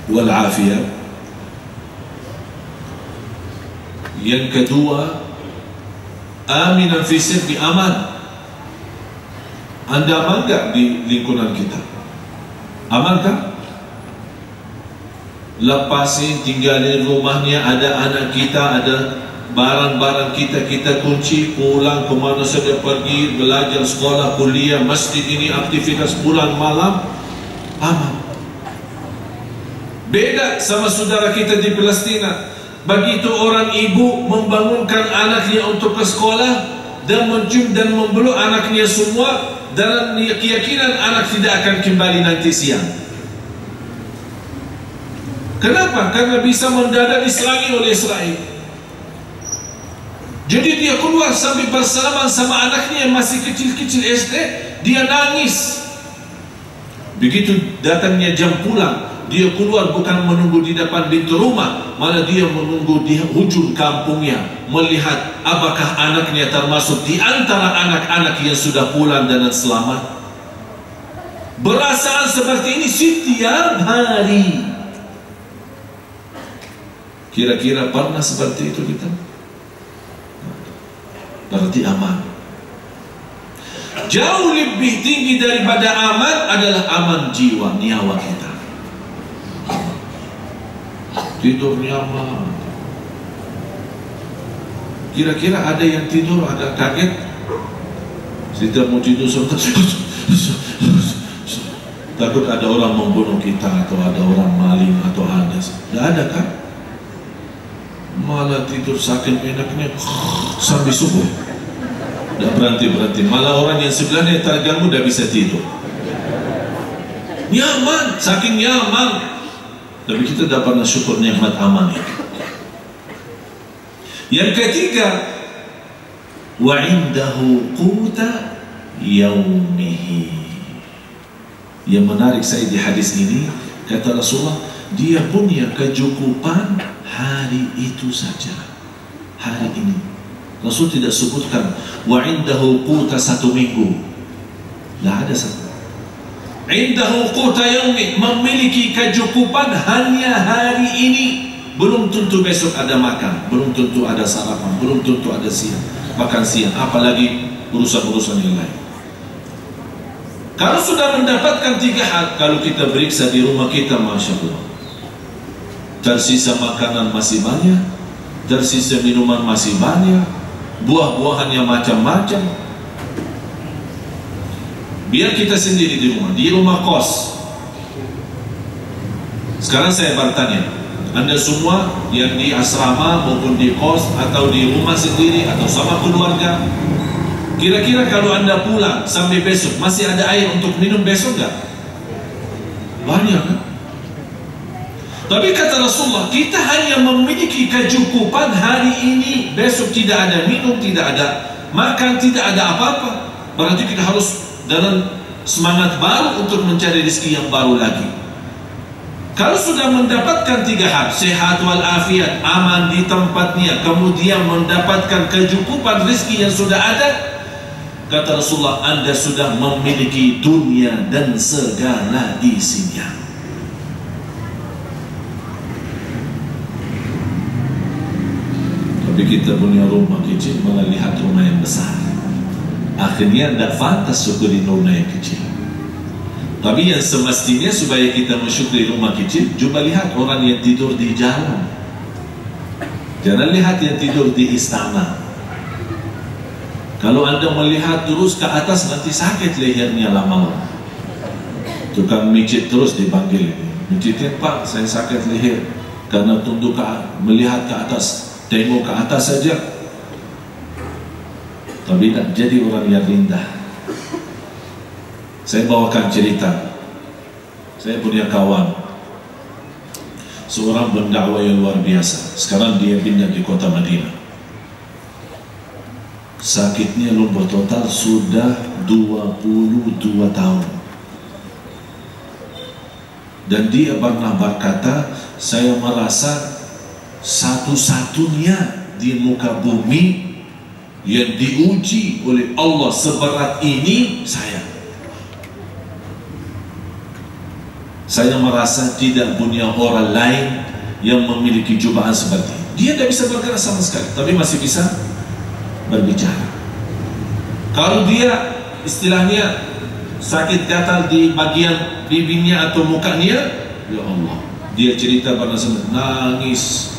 walafiat. Yang kedua, aminan fi sirbi, aman. Anda aman tak di lingkungan kita? Aman kan? Lepasin, tinggalin rumahnya, ada anak kita, ada barang-barang kita kunci, pulang kemana saja pergi, belajar, sekolah, kuliah, masjid ini, aktivitas pulang malam, aman. Beda sama saudara kita di Palestina. Begitu orang ibu membangunkan anaknya untuk ke sekolah dan mencium dan memeluk anaknya semua, dalam keyakinan anak tidak akan kembali nanti siang. Kenapa? Karena bisa mendadak diserangi oleh Israel. Jadi dia keluar sambil bersalaman sama anaknya yang masih kecil-kecil SD, dia nangis. Begitu datangnya jam pulang, dia keluar bukan menunggu di depan pintu rumah, malah dia menunggu di hujung kampungnya, melihat apakah anaknya termasuk di antara anak-anak yang sudah pulang dengan selamat. Perasaan seperti ini setiap hari. Kira-kira pernah seperti itu kita? Berarti aman. Jauh lebih tinggi daripada aman adalah aman jiwa, nyawa kita. Tidur nyaman. Kira-kira ada yang tidur agak kaget, kita mau tidur takut ada orang membunuh kita, atau ada orang maling, atau ada. Tidak ada kan? Malah tidur saking enaknya sampai subuh, tidak berhenti-berhenti. Malah orang yang sebelahnya terganggu tidak bisa tidur. Nyaman, saking nyaman. Tapi kita tidak pernah syukur nikmat aman itu. Yang ketiga, wa indahu quta yaumihi. Yang menarik saya di hadis ini, kata Rasulullah, dia punya kecukupan hari itu saja, hari ini. Rasul tidak sebutkan wa indahu quta 1 minggu. Tidak ada satu. Indahu quta yaumi, memiliki kecukupan hanya hari ini. Belum tentu besok ada makan, belum tentu ada sarapan, belum tentu ada makan siang, apalagi urusan-urusan yang lain. Kalau sudah mendapatkan 3 hal, kalau kita periksa di rumah kita, Masya Allah, tersisa makanan masih banyak, tersisa minuman masih banyak, buah-buahannya macam-macam. Biar kita sendiri di rumah kos. Sekarang saya bertanya, Anda semua yang di asrama maupun di kos atau di rumah sendiri atau sama keluarga, kira-kira kalau Anda pulang sampai besok masih ada air untuk minum besok enggak? Banyak kan? Tapi kata Rasulullah, kita hanya memiliki kecukupan hari ini, besok tidak ada minum, tidak ada makan, tidak ada apa-apa. Berarti kita harus dalam semangat baru untuk mencari rezeki yang baru lagi. Kalau sudah mendapatkan 3 hal, sehat walafiat, aman di tempatnya, kemudian mendapatkan kecukupan rezeki yang sudah ada, kata Rasulullah, Anda sudah memiliki dunia dan segala isinya. Tapi kita punya rumah kecil, malah lihat rumah yang besar. Akhirnya tidak pantas syukuri rumah yang kecil. Tapi yang semestinya supaya kita mensyukuri rumah kecil, coba lihat orang yang tidur di jalan. Jangan lihat yang tidur di istana. Kalau Anda melihat terus ke atas, nanti sakit lehernya lama-lama. Tukang mijit terus dipanggil. Mijitnya, Pak, saya sakit leher karena tunduk melihat ke atas, tengok ke atas saja. Tapi tak jadi orang yang rendah. Saya bawakan cerita. Saya punya kawan, seorang pendakwah yang luar biasa. Sekarang dia pindah di kota Madinah. Sakitnya lumpuh total sudah 22 tahun. Dan dia pernah berkata, saya merasa satu-satunya di muka bumi yang diuji oleh Allah seberat ini saya merasa tidak punya orang lain yang memiliki cobaan seperti ini. Dia tidak bisa bergerak sama sekali, tapi masih bisa berbicara. Kalau dia istilahnya sakit gatal di bagian bibirnya atau mukanya, ya Allah, dia cerita pada saya nangis,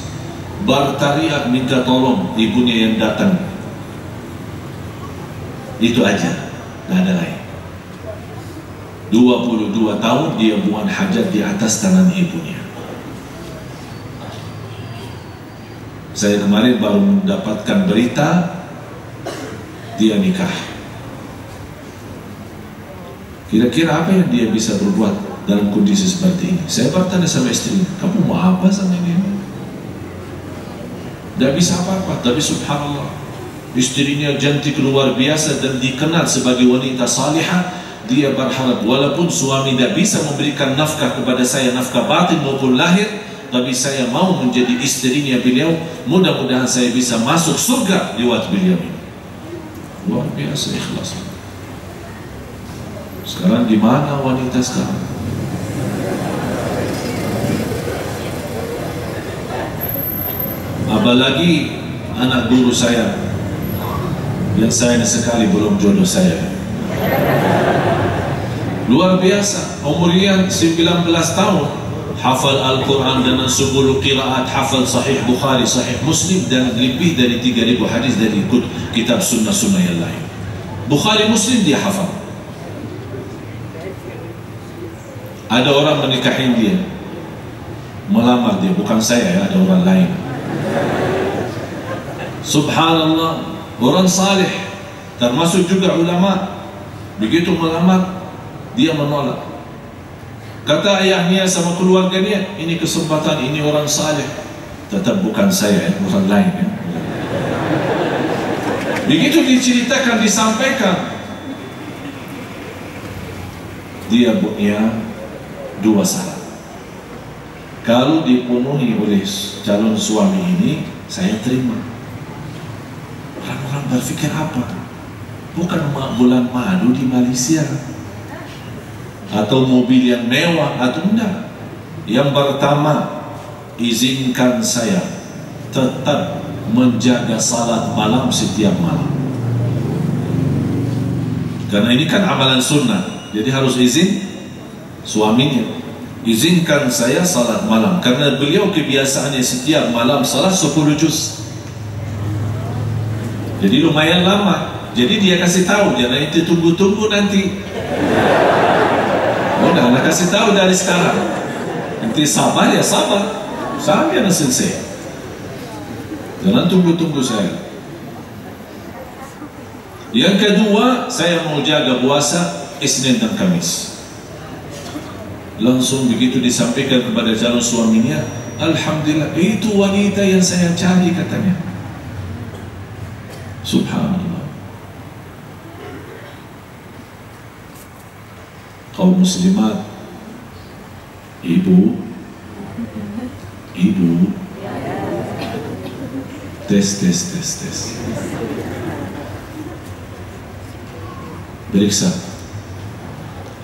berteriak minta tolong ibunya yang datang. Itu aja, tidak ada lain. 22 tahun dia buang hajat di atas tangan ibunya. Saya kemarin baru mendapatkan berita dia nikah. Kira-kira apa yang dia bisa berbuat dalam kondisi seperti ini? Saya bertanya sama istrinya, kamu mau apa sama dia? Tidak bisa apa-apa, tapi subhanallah, istrinya cantik luar biasa dan dikenal sebagai wanita salihah. Dia berharap walaupun suami tidak bisa memberikan nafkah kepada saya, nafkah batin maupun lahir, tapi saya mau menjadi istrinya beliau. Mudah-mudahan saya bisa masuk surga lewat beliau. Luar biasa ikhlas. Sekarang di mana wanita sekarang? Apalagi anak guru saya yang sayang sekali belum jodoh saya. Luar biasa, umurnya 19 tahun, hafal Al-Quran dengan 10 qiraat, hafal Sahih Bukhari, Sahih Muslim, dan lebih dari 3.000 hadis dari kitab sunnah-sunnah yang lain. Bukhari Muslim dia hafal. Ada orang menikahin dia, melamar dia, bukan saya ya, ada orang lain. Subhanallah, orang saleh, termasuk juga ulama. Begitu melamar, dia menolak. Kata ayahnya sama keluarganya, ini kesempatan, ini orang saleh. Tetap bukan saya, orang lain ya. Begitu diceritakan, disampaikan, dia punya 2 syarat. Kalau dipenuhi oleh calon suami ini, saya terima. Orang-orang berpikir apa? bukan bulan madu di Malaysia atau mobil yang mewah atau enggak. Yang pertama, izinkan saya tetap menjaga salat malam setiap malam, karena ini kan amalan sunnah, jadi harus izin suaminya. Izinkan saya salat malam, karena beliau kebiasaannya setiap malam salat 10 juz. Jadi lumayan lama. Jadi dia kasih tahu, jangan itu tunggu-tunggu nanti. Udah, nak kasih tahu dari sekarang. Nanti sabar ya sabar, sampai nak selesai. Jangan tunggu-tunggu saya. Yang kedua, saya mau jaga puasa Isnin dan Kamis. Langsung begitu disampaikan kepada calon suaminya, alhamdulillah, itu wanita yang saya cari, katanya. Subhanallah. Kaum muslimat, ibu, tes. Periksa,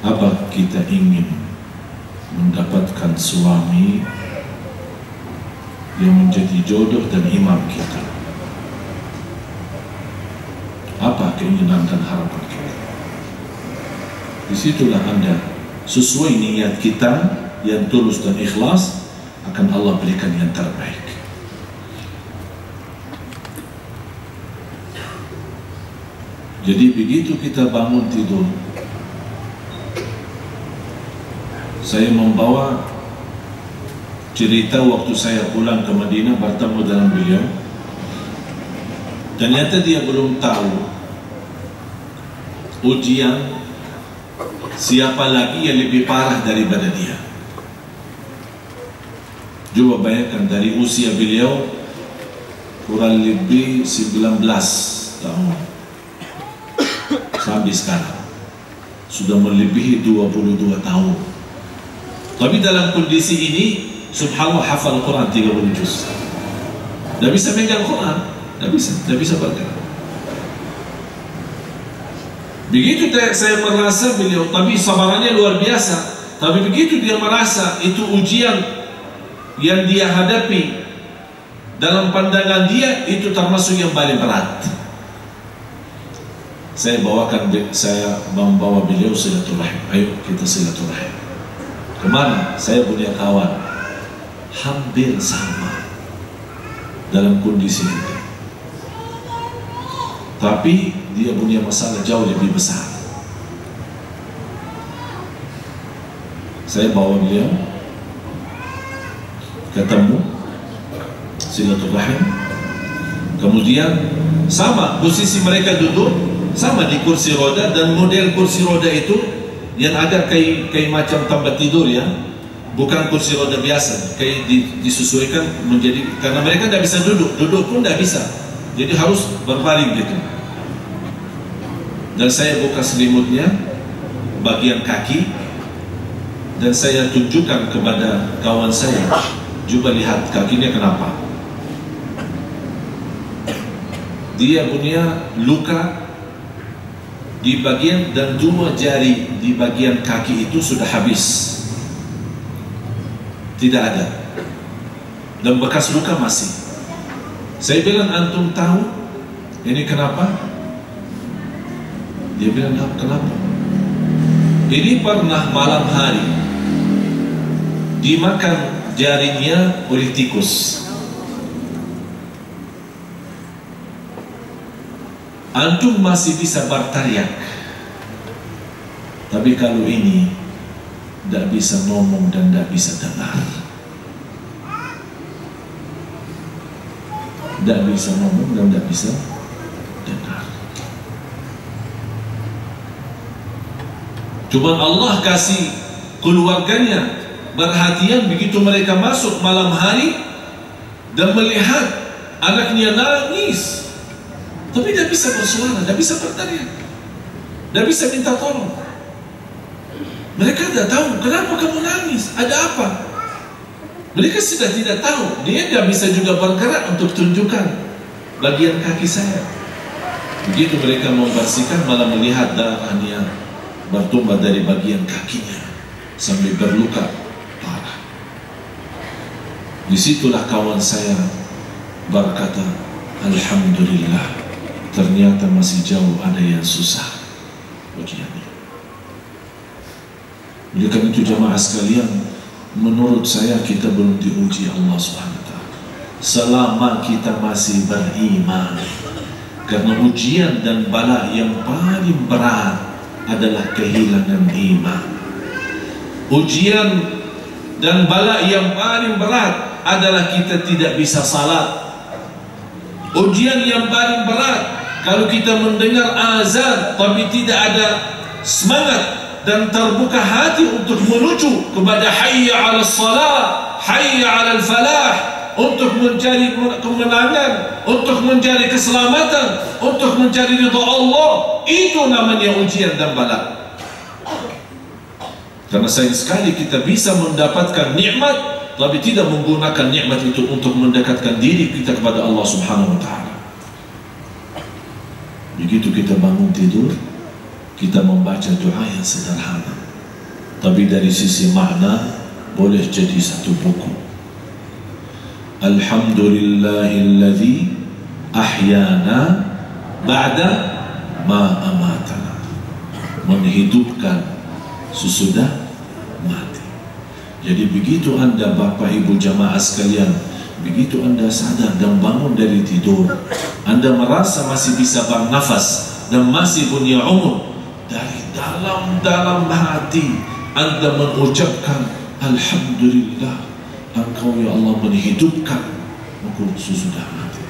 apa kita ingin mendapatkan suami yang menjadi jodoh dan imam kita? Apa keinginan dan harapan kita? Disitulah Anda, sesuai niat kita yang tulus dan ikhlas, akan Allah berikan yang terbaik. Jadi begitu kita bangun tidur, saya membawa cerita waktu saya pulang ke Madinah bertemu dengan beliau. Ternyata dia belum tahu ujian siapa lagi yang lebih parah daripada dia. Coba bayangkan, dari usia beliau kurang lebih 19 tahun sampai sekarang sudah melebihi 22 tahun. Tapi dalam kondisi ini, subhanallah, hafal Quran 30 juz. Tidak bisa megang Quran, tidak bisa bergerak. Begitu saya merasa beliau, tapi sabarannya luar biasa. Tapi begitu dia merasa itu ujian yang dia hadapi, dalam pandangan dia itu termasuk yang paling berat. Saya membawa beliau silaturahim. Ayo kita silaturahim. Kemana? Saya punya kawan hampir sama dalam kondisi itu, tapi dia punya masalah jauh lebih besar. Saya bawa beliau ketemu, silaturahim. Kemudian sama posisi mereka duduk, sama di kursi roda, dan model kursi roda itu yang ada kayak macam tempat tidur ya, bukan kursi roda biasa, kayak disesuaikan menjadi, karena mereka tidak bisa duduk pun tidak bisa, jadi harus berbaring gitu. Dan saya buka selimutnya bagian kaki, dan saya tunjukkan kepada kawan saya, coba lihat kakinya kenapa. Dia punya luka di bagian, dan 2 jari di bagian kaki itu sudah habis, tidak ada, dan bekas luka masih. Saya bilang, antum tahu ini kenapa? Dia bilang, kenapa? Ini pernah malam hari dimakan jarinya oleh tikus. Antum masih bisa berteriak, tapi kalau ini tidak bisa ngomong dan tidak bisa dengar, tidak bisa ngomong dan tidak bisa dengar. Cuma Allah kasih keluarganya perhatian begitu mereka masuk malam hari dan melihat anaknya nangis, tapi tidak bisa bersuara, tidak bisa berteriak, tidak bisa minta tolong. Mereka tidak tahu kenapa kamu nangis, ada apa. Mereka sudah tidak tahu. Dia tidak bisa juga bergerak untuk tunjukkan bagian kaki saya. Begitu mereka membersihkan, malah melihat darahnya bertumpah dari bagian kakinya sampai berluka parah. Disitulah kawan saya berkata, alhamdulillah, ternyata masih jauh ada yang susah ujiannya. Oleh karena itu jamaah sekalian, menurut saya kita belum diuji Allah SWT selama kita masih beriman. Karena ujian dan bala yang paling berat adalah kehilangan iman. Ujian dan bala yang paling berat adalah kita tidak bisa salat. Ujian yang paling berat kalau kita mendengar azan tapi tidak ada semangat dan terbuka hati untuk menuju kepada hayya 'alal salat, hayya 'alal falah, untuk mencari kemenangan, untuk mencari keselamatan, untuk mencari ridha Allah. Itu namanya ujian dan bala. Karena sayang sekali kita bisa mendapatkan nikmat tapi tidak menggunakan nikmat itu untuk mendekatkan diri kita kepada Allah Subhanahu wa taala. Begitu kita bangun tidur, kita membaca doa yang sederhana, tapi dari sisi makna boleh jadi satu buku. Alhamdulillahilladzi ahyana ba'da ma amatana. Menghidupkan sesudah mati. Jadi begitu anda Bapak Ibu jamaah sekalian, begitu anda sadar dan bangun dari tidur, anda merasa masih bisa bernafas dan masih punya umur, dari dalam hati anda mengucapkan alhamdulillah, Engkau ya Allah menghidupkan aku sesudah mati.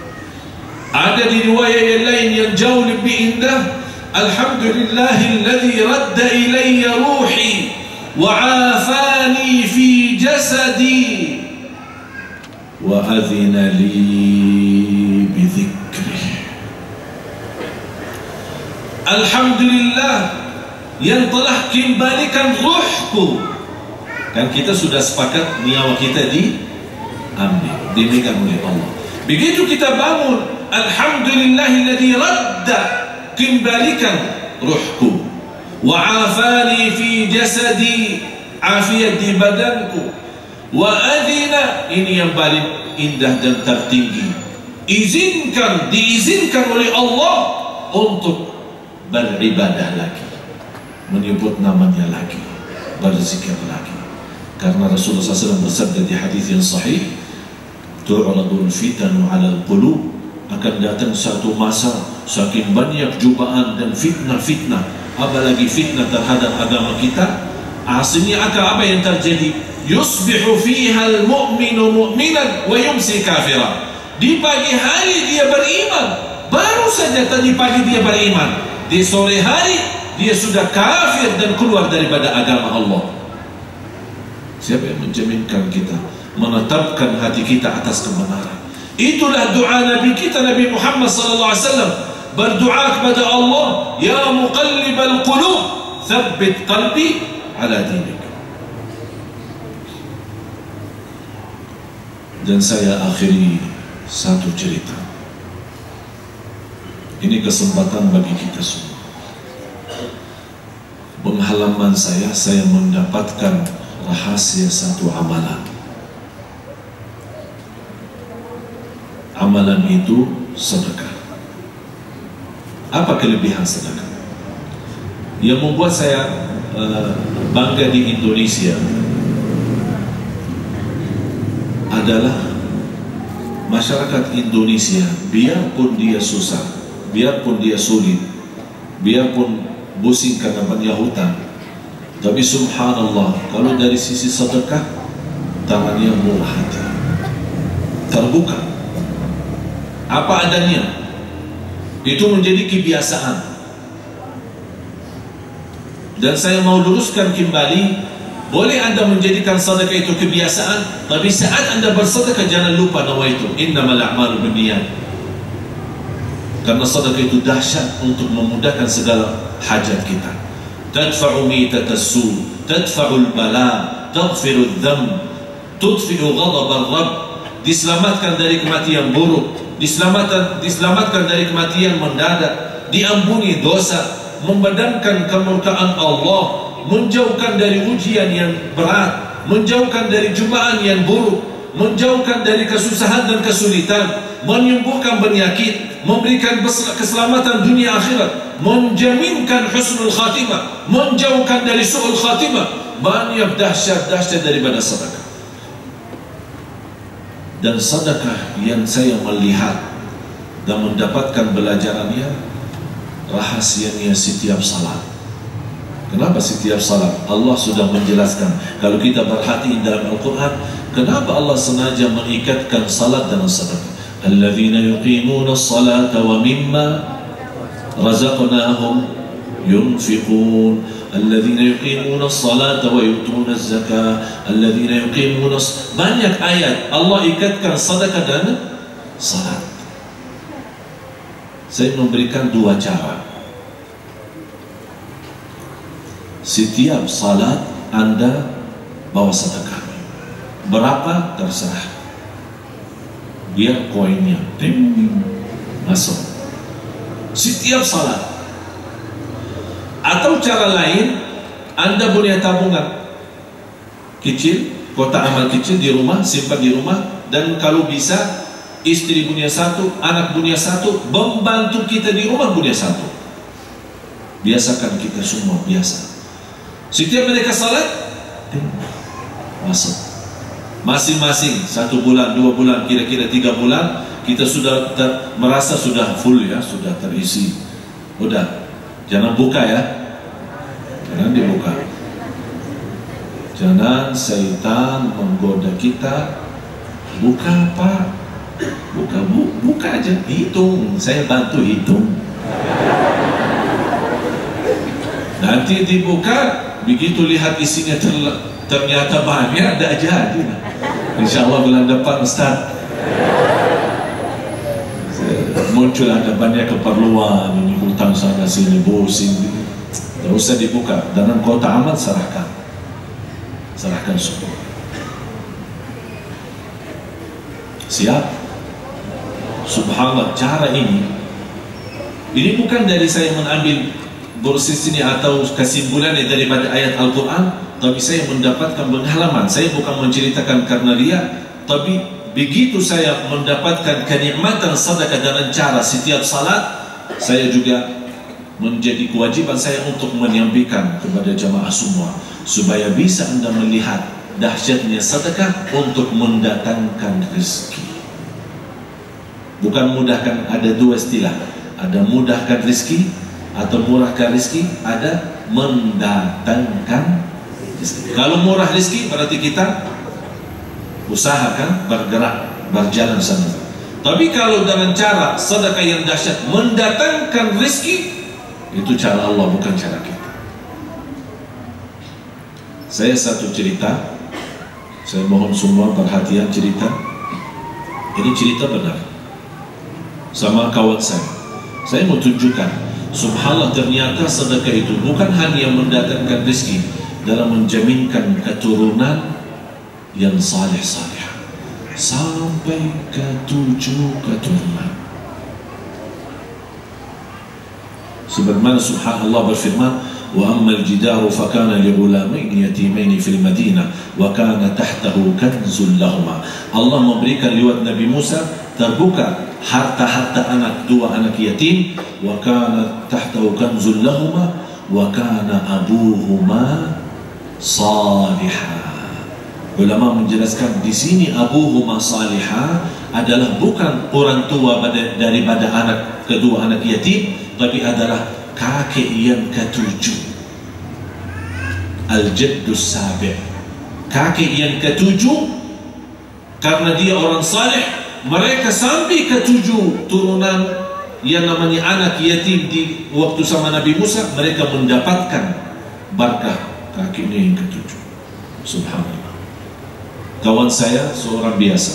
Ada di riwayat yang lain yang jauh lebih indah, alhamdulillahilladzi radda ilayya ruhi wa afani fi jasadi wa adhina li bi dhikri. Alhamdulillah yang telah kembalikan ruhku. Dan kita sudah sepakat nyawa kita diambil, dimegang oleh Allah. Begitu kita bangun, alhamdulillahilladzi radda, kembalikan ruhku, wa afani fi jasadi, afiat di badanku, wa adina, ini yang paling indah dan tertinggi, diizinkan oleh Allah untuk beribadah lagi, menyebut namanya lagi, berzikir lagi. Karena Rasulullah SAW bersabda di hadis yang sahih, tu'radul fitanu 'alal qulub, akan datang satu masa saking banyak cubaan dan fitnah-fitnah, apalagi fitnah terhadap agama kita, akhirnya apa yang terjadi? Yusbihu fiha al-mu'minu mu'minan wa yumsi kafira. Di pagi hari dia beriman, baru saja tadi pagi dia beriman, di sore hari dia sudah kafir dan keluar daripada agama Allah. Siapa yang menjaminkan kita menetapkan hati kita atas kebenaran? Itulah doa Nabi kita, Nabi Muhammad SAW berdoa kepada Allah, ya muqallibal qulub tsabbit qalbi ala dinik. Dan saya akhiri satu cerita. Ini kesempatan bagi kita semua. Penghalaman saya mendapatkan rahasia satu amalan. Amalan itu sedekah. Apa kelebihan sedekah? Yang membuat saya bangga di Indonesia adalah masyarakat Indonesia, biarpun dia susah, biarpun dia sulit, biarpun pusing karena banyak hutang, tapi subhanallah, kalau dari sisi sedekah, tangannya murah hati, terbuka, apa adanya. Itu menjadi kebiasaan. Dan saya mau luruskan kembali, boleh anda menjadikan sedekah itu kebiasaan, tapi saat anda bersedekah jangan lupa nawaitu innamal a'malu binniyat. Karena sedekah itu dahsyat untuk memudahkan segala hajat kita. Tadfa'u mitatas su, tadfa'ul bala, taghfiru dzam, tudfi'u ghadab ar-rabb. Diselamatkan dari kematian buruk, diselamatkan dari kematian mendadak, diampuni dosa, memadamkan kemurkaan Allah, menjauhkan dari ujian yang berat, menjauhkan dari cobaan yang buruk, menjauhkan dari kesusahan dan kesulitan, menyembuhkan penyakit, memberikan keselamatan dunia akhirat, menjaminkan husnul khatimah, menjauhkan dari su'ul khatimah. Banyak dahsyat-dahsyat daripada sedekah. Dan sedekah yang saya melihat dan mendapatkan belajarannya, rahasianya setiap salat. Kenapa setiap salat? Allah sudah menjelaskan. Kalau kita perhatikan dalam Al-Quran, kenapa Allah sengaja mengikatkan salat dengan sedekah? Alladzina yuqimuna as-salata wa mimma razaqnahum yunfiqun. Alladzina yuqimuna as-salata wa yu'tuna az-zakah. Alladzina yuqimuna banyak ayat Allah ikatkan sedekah dan salat. Saya memberikan dua cara. Setiap salat Anda bawa sedekah. Berapa terserah. Biar koinnya masuk. Setiap salat. Atau cara lain, Anda punya tabungan kecil, kotak amal kecil di rumah, simpan di rumah, dan kalau bisa istri punya satu, anak punya satu, membantu kita di rumah punya satu. Biasakan kita semua biasa. Setiap mereka salat masuk. Masing-masing 1 bulan, 2 bulan, kira-kira 3 bulan kita sudah merasa sudah full ya, sudah terisi. Udah, jangan buka ya, jangan dibuka. Jangan syaitan menggoda kita. Buka Pak, buka aja, hitung, saya bantu hitung. Nanti dibuka, begitu lihat isinya ternyata banyak, ada jadi. Insya Allah bulan depan Ustaz muncul ada banyak keperluan, ini hutang sana sini, pusing. Tidak usah dibuka, dalam kotak amal serahkan semua. Siap? Subhanallah, cara ini bukan dari saya mengambil dosis ini atau kesimpulannya daripada ayat Al-Quran, tapi saya mendapatkan pengalaman. Saya bukan menceritakan karena dia, tapi begitu saya mendapatkan kenikmatan sedekah dengan cara setiap salat, saya juga menjadi kewajiban saya untuk menyampaikan kepada jamaah semua supaya bisa Anda melihat dahsyatnya sedekah untuk mendatangkan rezeki. Bukan mudahkan, ada dua istilah, ada mudahkan rezeki atau murahkan rezeki, ada mendatangkan rezeki. Kalau murah rezeki berarti kita usahakan bergerak, berjalan sana. Tapi kalau dengan cara sedekah yang dahsyat mendatangkan rezeki, itu cara Allah, bukan cara kita. Saya satu cerita, saya mohon semua perhatian cerita. Ini cerita benar sama kawan saya. Saya mau tunjukkan, subhanallah, ternyata sedekah itu bukan hanya mendatangkan rezeki, dalam menjaminkan keturunan yang saleh-saleh sampai ke 7 keturunan. Sebagaimana subhanallah berfirman, wa ammal jidaru fakana li ghulamain yatimain fil madinah wa kana tahtahu kanzun lahumā. Allah memberikan lewat Nabi Musa, terbuka harta-harta dua anak yatim, wa kana tahtahu kanzun lahumā wa kana abuhuma salihah. Ulama menjelaskan di sini abuhuma salihah adalah bukan orang tua daripada kedua anak yatim, tapi adalah kakek yang ke-7, al-jaddus sabi', kakek yang ke-7. Karena dia orang saleh, mereka sampai ke-7 turunan yang namanya anak yatim di waktu sama Nabi Musa, mereka mendapatkan berkah kakeknya yang ke-7. Subhanallah. Kawan saya seorang biasa,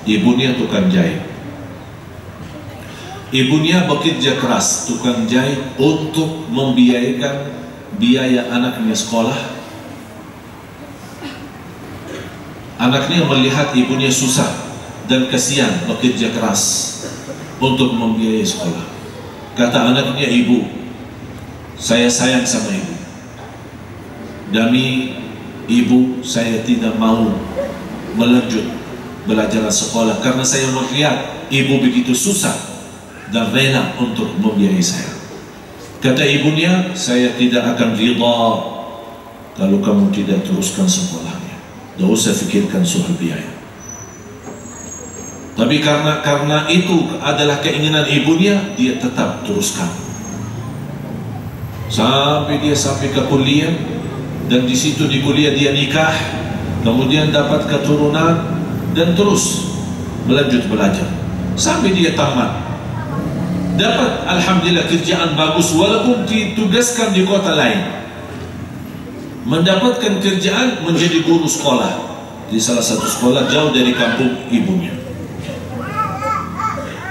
ibunya tukang jahit. Ibunya bekerja keras, tukang jahit, untuk membiayakan biaya anaknya sekolah. Anaknya melihat ibunya susah dan kasihan bekerja keras untuk membiayai sekolah. Kata anaknya, ibu, saya sayang sama ibu. Demi ibu saya tidak mau melanjut belajar sekolah karena saya melihat ibu begitu susah dan rela untuk membiayai saya. Kata ibunya, saya tidak akan rida kalau kamu tidak teruskan sekolahnya. Tidak usah fikirkan soal biaya. Tapi karena itu adalah keinginan ibunya, dia tetap teruskan. Sampai ke kuliah, dan di situ di kuliah dia nikah, kemudian dapat keturunan dan terus berlanjut belajar sampai dia tamat. Dapat alhamdulillah kerjaan bagus walaupun ditugaskan di kota lain. Mendapatkan kerjaan menjadi guru sekolah di salah satu sekolah jauh dari kampung ibunya.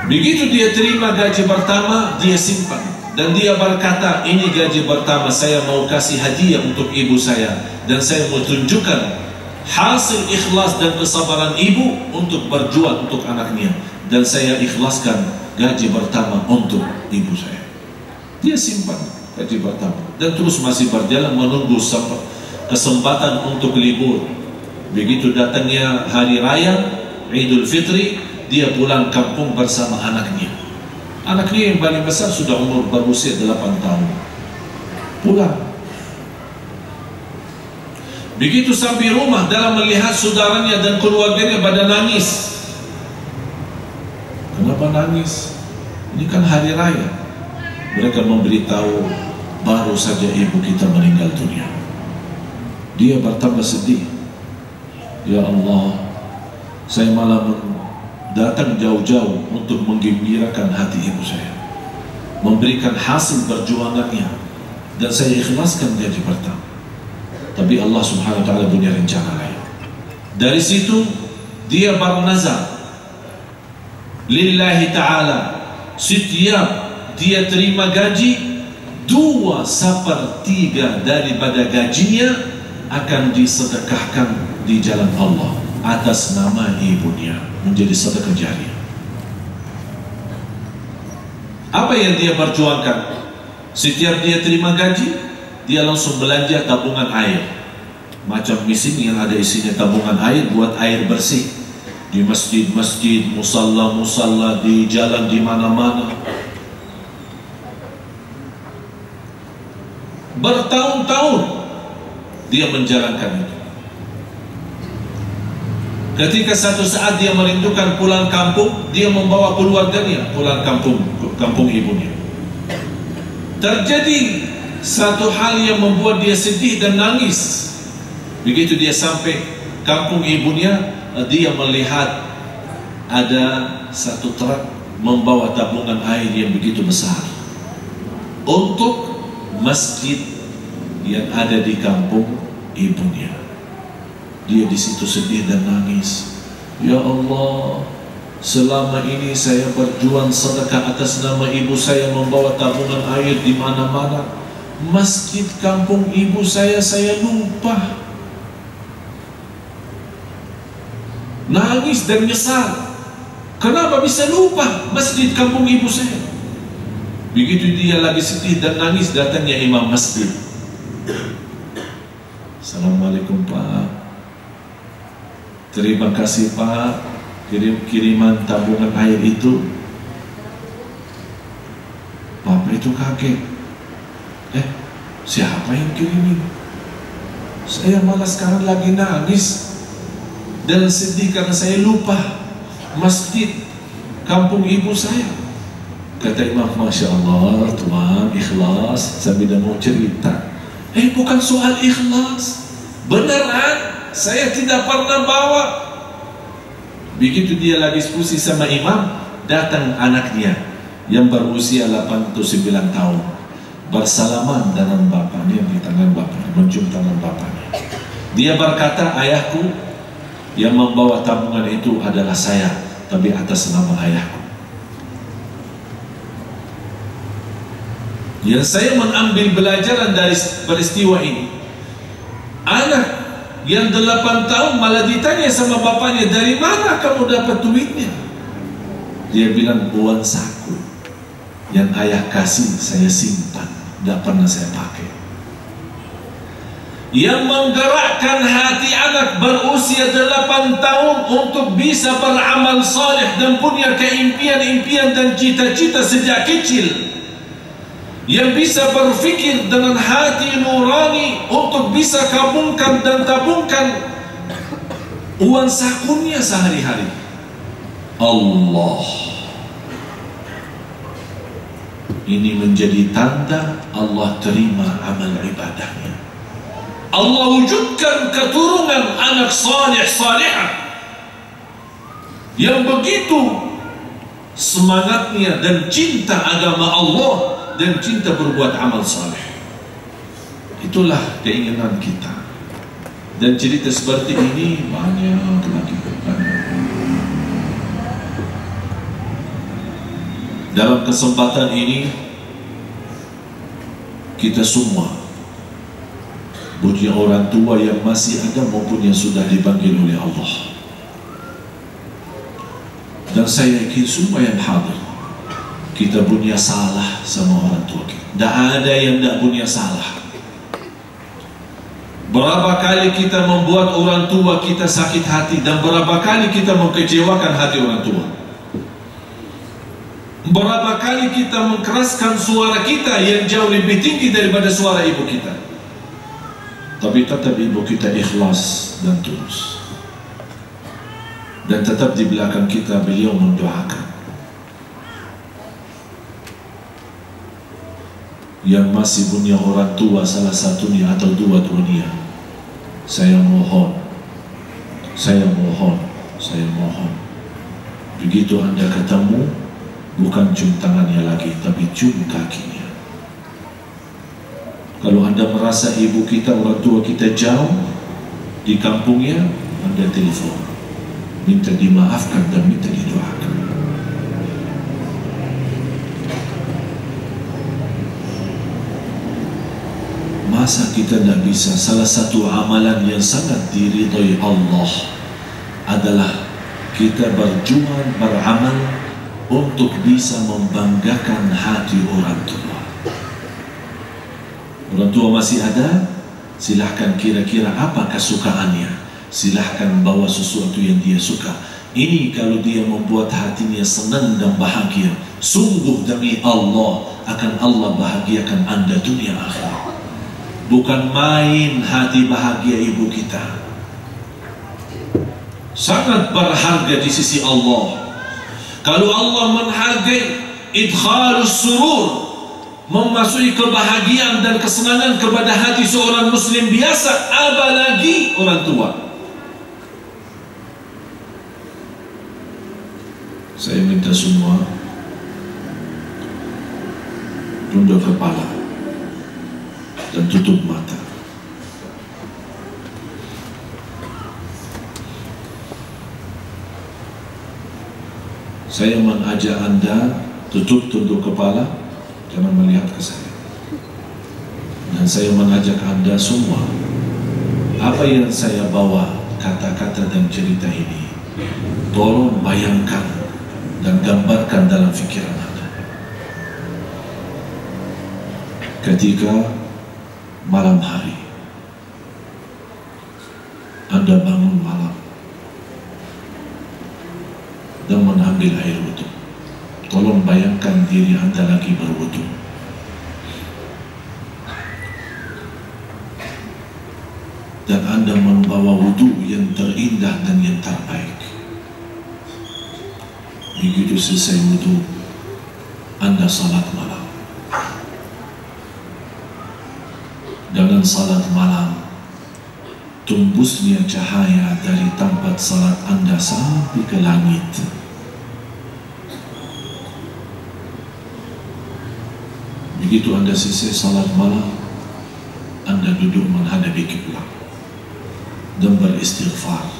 Begitu dia terima gaji pertama, dia simpan dan dia berkata, ini gaji pertama saya mau kasih hadiah untuk ibu saya, dan saya mau tunjukkan hasil ikhlas dan kesabaran ibu untuk berjuang untuk anaknya, dan saya ikhlaskan gaji pertama untuk ibu saya. Dia simpan gaji pertama dan terus masih berjalan menunggu kesempatan untuk libur. Begitu datangnya hari raya Idul Fitri, dia pulang kampung bersama anaknya. Anaknya yang paling besar sudah umur berusia 8 tahun. Pulang. Begitu sampai rumah, dalam melihat saudaranya dan keluarganya pada nangis. Kenapa nangis? Ini kan hari raya. Mereka memberitahu baru saja ibu kita meninggal dunia. Dia bertambah sedih. Ya Allah, saya malah datang jauh-jauh untuk menggembirakan hati ibu saya, memberikan hasil perjuangannya, dan saya ikhlaskan gaji pertama. Tapi Allah subhanahu wa ta'ala punya rencana lain. Dari situ dia bernazar lillahi ta'ala, setiap dia terima gaji, 2/3 daripada gajinya akan disedekahkan di jalan Allah atas nama ibunya, menjadi sedekah jariah. Apa yang dia perjuangkan? Setiap dia terima gaji, dia langsung belanja tabungan air, macam mesin yang ada isinya tabungan air buat air bersih di masjid-masjid, musalla-musalla, di jalan, di mana-mana. Bertahun-tahun dia menjalankan itu. Ketika satu saat dia merindukan pulang kampung, dia membawa keluarganya pulang kampung ibunya. Terjadi satu hal yang membuat dia sedih dan nangis. Begitu dia sampai kampung ibunya, dia melihat ada satu truk membawa tabungan air yang begitu besar untuk masjid yang ada di kampung ibunya. Dia di situ sedih dan nangis. Ya Allah, selama ini saya berjuang sedekah atas nama ibu saya, membawa tabungan air di mana-mana. Masjid kampung ibu saya lupa. Nangis dan nyesal. Kenapa bisa lupa masjid kampung ibu saya? Begitu dia lagi sedih dan nangis, datangnya imam masjid. Assalamualaikum Pak, terima kasih Pak, kiriman tabungan air itu. Bapak itu kaget. Siapa yang kirimin? Saya malah sekarang lagi nangis dan sedih karena saya lupa masjid kampung ibu saya. Kata imam, Masya Allah Tuhan, ikhlas. Saya tidak mau cerita. Bukan soal ikhlas, beneran saya tidak pernah bawa. Begitu dia lagi diskusi sama imam, datang anaknya yang berusia 8 atau 9 tahun, bersalaman dengan bapaknya, di tangan bapaknya, mencium tangan bapaknya. Dia berkata, ayahku yang membawa tabungan itu adalah saya, tapi atas nama ayahku. Yang saya mengambil pelajaran dari peristiwa ini, anak yang 8 tahun malah ditanya sama bapaknya, dari mana kamu dapat duitnya? Dia bilang, uang saku Yang ayah kasih saya simpan, tidak pernah saya pakai. Yang menggerakkan hati anak berusia 8 tahun untuk bisa beramal saleh dan punya keimpian-impian dan cita-cita sejak kecil. Yang bisa berfikir dengan hati nurani untuk bisa kabungkan dan tabungkan uang sakunya sehari-hari. Allah. Ini menjadi tanda Allah terima amal ibadahnya. Allah wujudkan keturunan anak saleh salihah yang begitu semangatnya dan cinta agama Allah dan cinta berbuat amal saleh. Itulah keinginan kita. Dan cerita seperti ini banyak lagi. Dalam kesempatan ini kita semua, punya orang tua yang masih ada maupun yang sudah dipanggil oleh Allah, dan saya yakin semua yang hadir, kita punya salah sama orang tua kita. Tidak ada yang tidak punya salah. Berapa kali kita membuat orang tua kita sakit hati, dan berapa kali kita mengkecewakan hati orang tua. Berapa kali kita mengkeraskan suara kita yang jauh lebih tinggi daripada suara ibu kita. Tapi tetap ibu kita ikhlas dan tulus. Dan tetap di belakang kita beliau mendoakan. Yang masih punya orang tua salah satunya atau dua-duanya, saya mohon, begitu Anda ketemu, bukan cium tangannya lagi, tapi cium kakinya. Kalau Anda merasa ibu kita, orang tua kita jauh di kampungnya, Anda telepon, minta dimaafkan dan minta didoakan. Masa kita tidak bisa? Salah satu amalan yang sangat diridhai Allah adalah kita berjuang, beramal untuk bisa membanggakan hati orang tua. Orang tua masih ada, silahkan kira-kira apa kesukaannya, silahkan bawa sesuatu yang dia suka. Ini kalau dia membuat hatinya senang dan bahagia, sungguh demi Allah akan Allah bahagiakan Anda dunia akhirat. Bukan main hati bahagia ibu kita, sangat berharga di sisi Allah. Kalau Allah menghargai idkhalus surur, memasuki kebahagiaan dan kesenangan kepada hati seorang muslim biasa, apalagi orang tua. Saya minta semua tunduk kepala dan tutup mata. Saya mengajak Anda tutup tunduk kepala, jangan melihat ke saya. Dan saya mengajak Anda semua, apa yang saya bawa, kata-kata dan cerita ini, tolong bayangkan dan gambarkan dalam fikiran Anda. Ketika malam hari Anda bangun malam dan mengambil air wudu, tolong bayangkan diri Anda lagi berwudu. Dan Anda membawa wudu yang terindah dan yang terbaik. Begitu selesai wudu, Anda salat malam. Dengan salat malam, tembusnya cahaya dari tempat salat Anda sampai ke langit. Begitu Anda selesai salat malam, Anda duduk menghadapi kiblat dan beristighfar,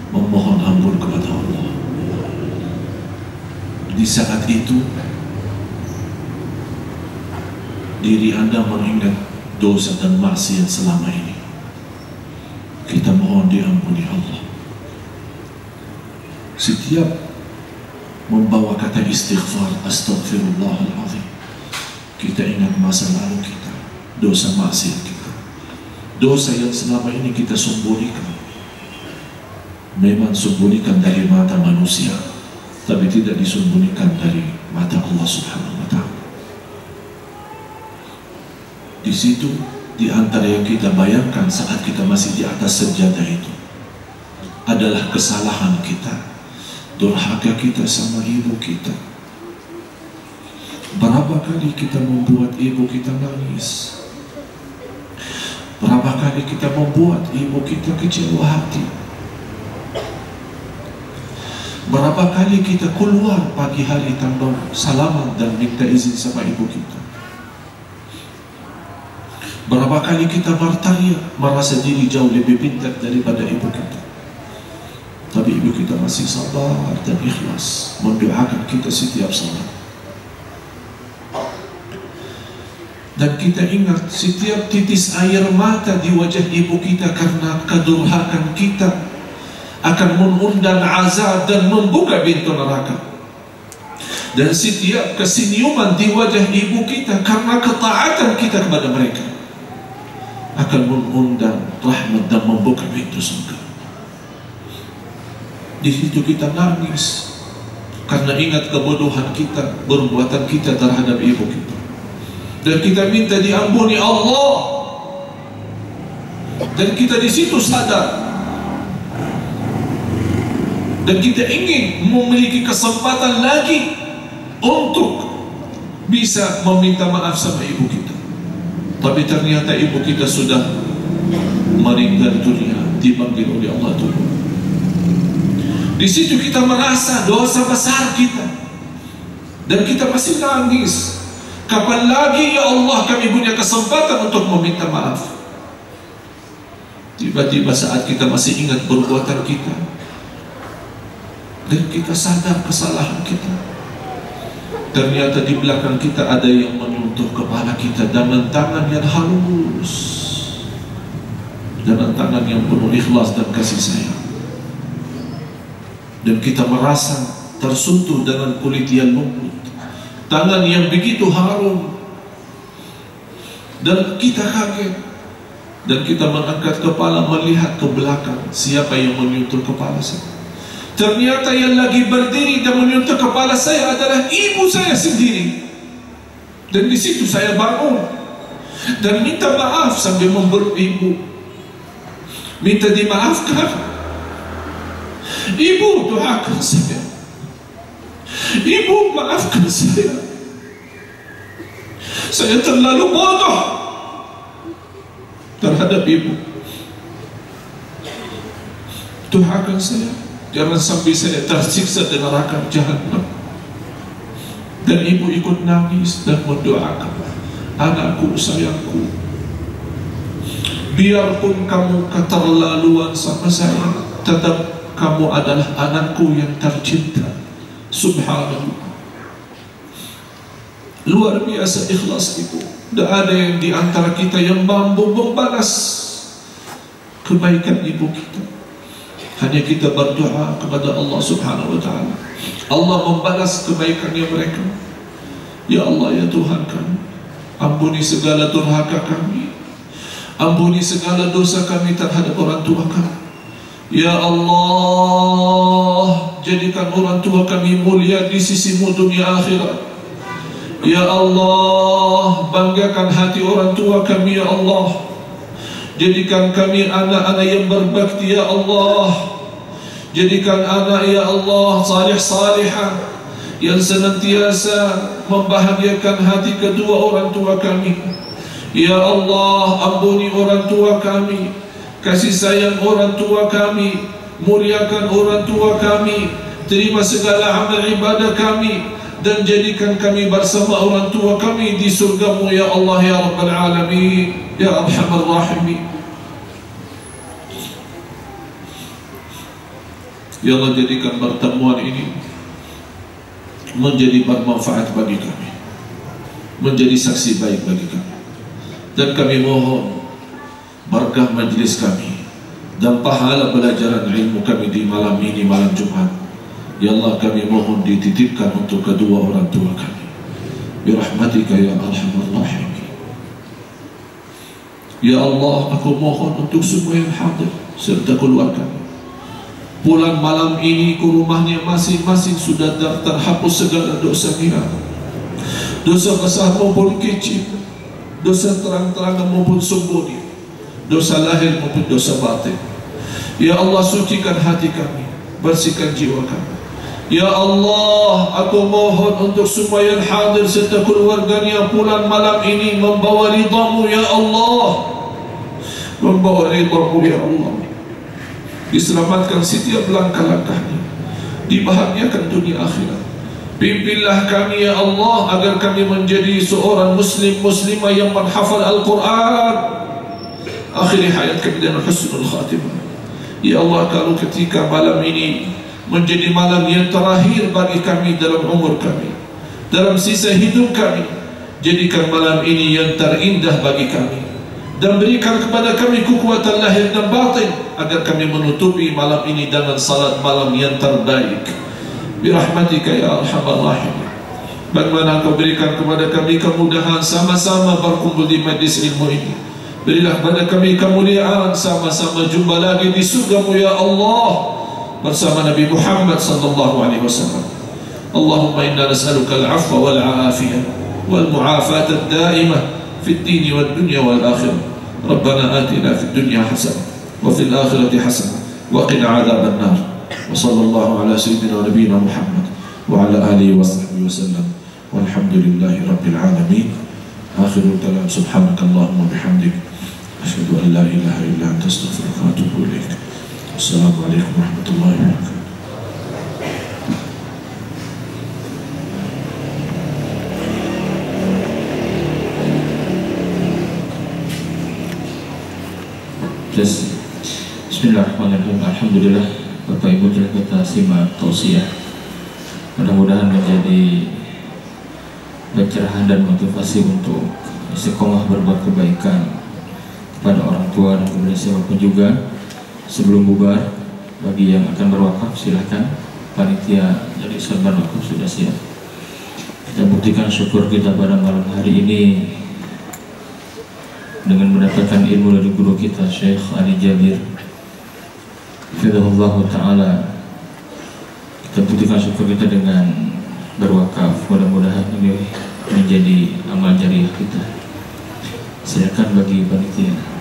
memohon ampun kepada Allah. Di saat itu, diri Anda mengingat dosa dan maksiat selama ini. Kita mohon diampuni Allah. Setiap membawa kata istighfar, astaghfirullahaladzim. Kita ingat masa lalu kita, dosa maksiat kita, dosa yang selama ini kita sembunyikan. Memang sembunyikan dari mata manusia, tapi tidak disembunyikan dari mata Allah Subhanahu wa Ta'ala. Di situ, di antara yang kita bayangkan saat kita masih di atas sejadah itu adalah kesalahan kita, durhaka kita sama ibu kita. Berapa kali kita membuat ibu kita nangis? Berapa kali kita membuat ibu kita kecewa hati? Berapa kali kita keluar pagi hari tanpa salaman dan minta izin sama ibu kita? Berapa kali kita bertanya, merasa diri jauh lebih pintar daripada ibu kita, tapi ibu kita masih sabar dan ikhlas mendoakan kita setiap salat. Dan kita ingat setiap titis air mata di wajah ibu kita karena kedurhakan kita akan mengundang azab dan membuka pintu neraka. Dan setiap kesenyuman di wajah ibu kita karena ketaatan kita kepada mereka akan mengundang rahmat dan membuka pintu surga. Di situ kita nangis karena ingat kebodohan kita, perbuatan kita terhadap ibu kita, dan kita minta diampuni Allah. Dan kita di situ sadar, dan kita ingin memiliki kesempatan lagi untuk bisa meminta maaf sama ibu kita, tapi ternyata ibu kita sudah meninggal dunia, dipanggil oleh Allah dulu. Di situ kita merasa dosa besar kita, dan kita masih nangis. Kapan lagi ya Allah kami punya kesempatan untuk meminta maaf? Tiba-tiba saat kita masih ingat perbuatan kita, dan kita sadar kesalahan kita, ternyata di belakang kita ada yang menyentuh kepala kita dengan tangan yang halus, dengan tangan yang penuh ikhlas dan kasih sayang. Dan kita merasa tersentuh dengan kulit yang lembut, tangan yang begitu harum, dan kita kaget, dan kita mengangkat kepala melihat ke belakang, siapa yang menyentuh kepala saya? Ternyata yang lagi berdiri dan menyentuh kepala saya adalah ibu saya sendiri. Dan di situ saya bangun dan minta maaf sambil memeluk ibu, minta dimaafkan. Ibu, doakan saya. Ibu, maafkan saya. Saya terlalu bodoh terhadap ibu. Doakan saya, jangan sampai saya tersiksa di neraka jahanam. Dan ibu ikut nangis dan mendoakan, anakku sayangku, biarpun kamu keterlaluan sama saya, tetap kamu adalah anakku yang tercinta. Subhanallah, luar biasa ikhlas ibu. Tidak ada yang di antara kita yang mampu membalas kebaikan ibu kita. Hanya kita berdoa kepada Allah Subhanahu wa Ta'ala, Allah membalas kebaikannya mereka. Ya Allah, ya Tuhan kami, ampuni segala durhaka kami, ampuni segala dosa kami terhadap orang tua kami. Ya Allah, jadikan orang tua kami mulia di sisimu dunia akhirat. Ya Allah, banggakan hati orang tua kami ya Allah. Jadikan kami anak-anak yang berbakti ya Allah. Jadikan anak ya Allah salih-salihah yang senantiasa membahagiakan hati kedua orang tua kami. Ya Allah, ampuni orang tua kami, kasih sayang orang tua kami, muliakan orang tua kami, terima segala amal ibadah kami, dan jadikan kami bersama orang tua kami di surgamu ya Allah ya Rabbal Alamin ya Arhamar Rahimin. Ya Allah, jadikan pertemuan ini menjadi bermanfaat bagi kami, menjadi saksi baik bagi kami, dan kami mohon berkah majlis kami dan pahala pelajaran ilmu kami di malam ini, malam Jumat, Ya Allah, kami mohon dititipkan untuk kedua orang tua kami. Birahmatika ya arhamar rahimin. Ya Allah, aku mohon untuk semua yang hadir serta keluarga pulang malam ini ke rumahnya masing-masing sudah terhapus segala dosa-nya, dosa besar maupun kecil, dosa terang-terangan maupun sembunyi, dosa lahir maupun dosa batin. Ya Allah, sucikan hati kami, bersihkan jiwa kami. Ya Allah, aku mohon untuk semua yang hadir serta keluarganya pulang malam ini membawa ridha-Mu ya Allah, membawa ridha-Mu ya Allah. Diselamatkan setiap langkah-langkahnya, dibahagiakan dunia akhirat. Pimpinlah kami ya Allah agar kami menjadi seorang muslimah yang menghafal Al-Quran, akhiri hayat kami dengan husnul khatimah. Ya Allah, kalau ketika malam ini menjadi malam yang terakhir bagi kami dalam umur kami, dalam sisa hidup kami, jadikan malam ini yang terindah bagi kami, dan berikan kepada kami kekuatan lahir dan batin agar kami menutupi malam ini dengan salat malam yang terbaik. Birahmatika ya arhamar rahimin. Bagaimana Engkau berikan kepada kami kemudahan sama-sama berkumpul di majlis ilmu ini. Berilah kepada kami kemuliaan sama-sama jumpa lagi di surga-Mu ya Allah bersama Nabi Muhammad sallallahu alaihi wasallam. Allahumma inna nas'aluka al-'afwa wal 'afiyah wal mu'afata ad-da'imah fi ad-din wad dunya wal akhirah. Rabbana atina fid dunya hasanah wa fil akhirati hasanah wa qina 'adzaban nar. Wa sallallahu ala sayyidina wa nabiyyina Muhammad wa ala alihi wa sahbihi wasallam. Walhamdulillahi rabbil alamin. Akhirul kalam, subhanakallahumma bihamdik, asyhadu an la ilaha illa anta, astaghfiruka wa atubu ilaik. Assalamualaikum warahmatullahi wabarakatuh. Bismillahirrahmanirrahim. Alhamdulillah, Bapak Ibu telah kita simak tausiah. Mudah-mudahan menjadi pencerahan dan motivasi untuk istiqomah berbuat kebaikan kepada orang tua dan kepada siapapun juga. Sebelum bubar, bagi yang akan berwakaf silahkan, panitia dari sorban wakaf sudah siap. Kita buktikan syukur kita pada malam hari ini dengan mendapatkan ilmu dari guru kita Syekh Ali Jabir Hafizahullah Ta'ala. Kita buktikan syukur kita dengan berwakaf. Mudah-mudahan ini menjadi amal jariah kita. Silakan bagi panitia.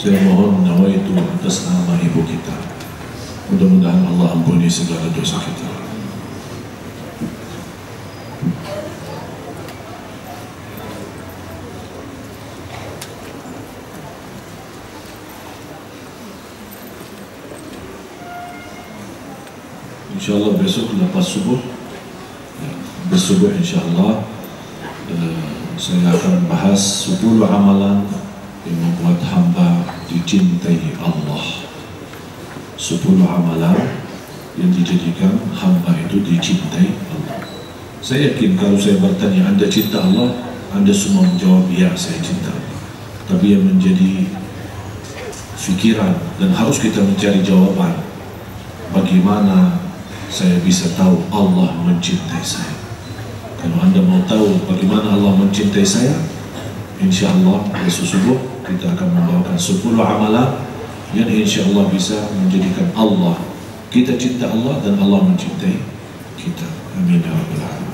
Saya mohon nawaitu atas nama ibu kita. Mudah-mudahan Allah ampuni segala dosa kita. InsyaAllah besok lepas subuh, insyaAllah saya akan bahas 10 amalan yang membuat hamba dicintai Allah. 10 amalan yang dijadikan hamba itu dicintai Allah. Saya yakin kalau saya bertanya, Anda cinta Allah? Anda semua menjawab, ya saya cinta Allah. Tapi yang menjadi fikiran dan harus kita mencari jawaban, bagaimana saya bisa tahu Allah mencintai saya? Kalau Anda mau tahu bagaimana Allah mencintai saya, InsyaAllah besok subuh kita akan membawakan 10 amalan yang InsyaAllah bisa menjadikan Allah, kita cinta Allah dan Allah mencintai kita. Amin ya rabbal alamin.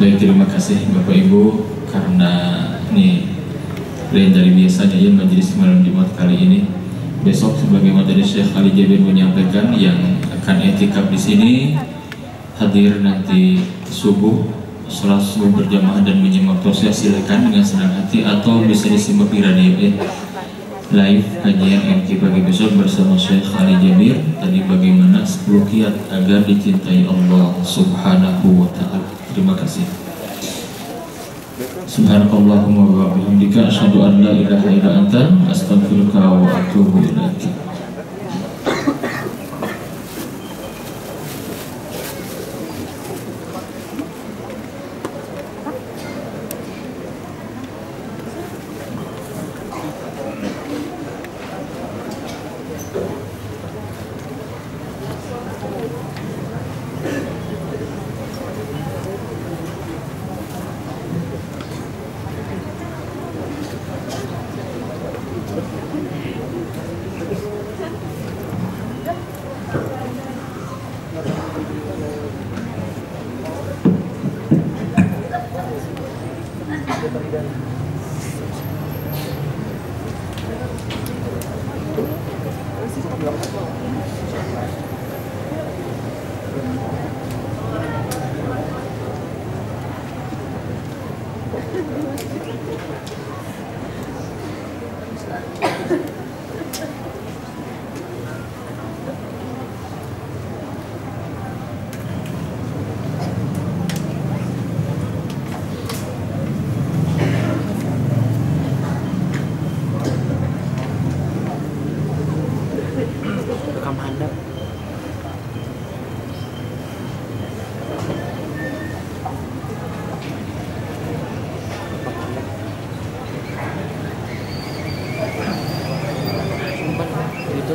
Baik, terima kasih Bapak Ibu, karena ini lain dari biasanya ya majelis malam Jumat kali ini. Besok sebagaimana tadi Syekh Ali Jabir menyampaikan, yang akan etikaf di sini hadir nanti subuh, sholat subuh berjamaah dan menyimak proses, silakan dengan senang hati atau bisa disimak di radio live kajian MK pagi besok bersama Syekh Ali Jabir. Tadi bagaimana 10 kiat agar dicintai Allah Subhanahu wa ta'ala. Terima kasih. Subhanakallahumma wa bihamdika asyhadu an la ilaha illa anta astaghfiruka wa atubu ilaik. Rekam handap. Sumpah, itu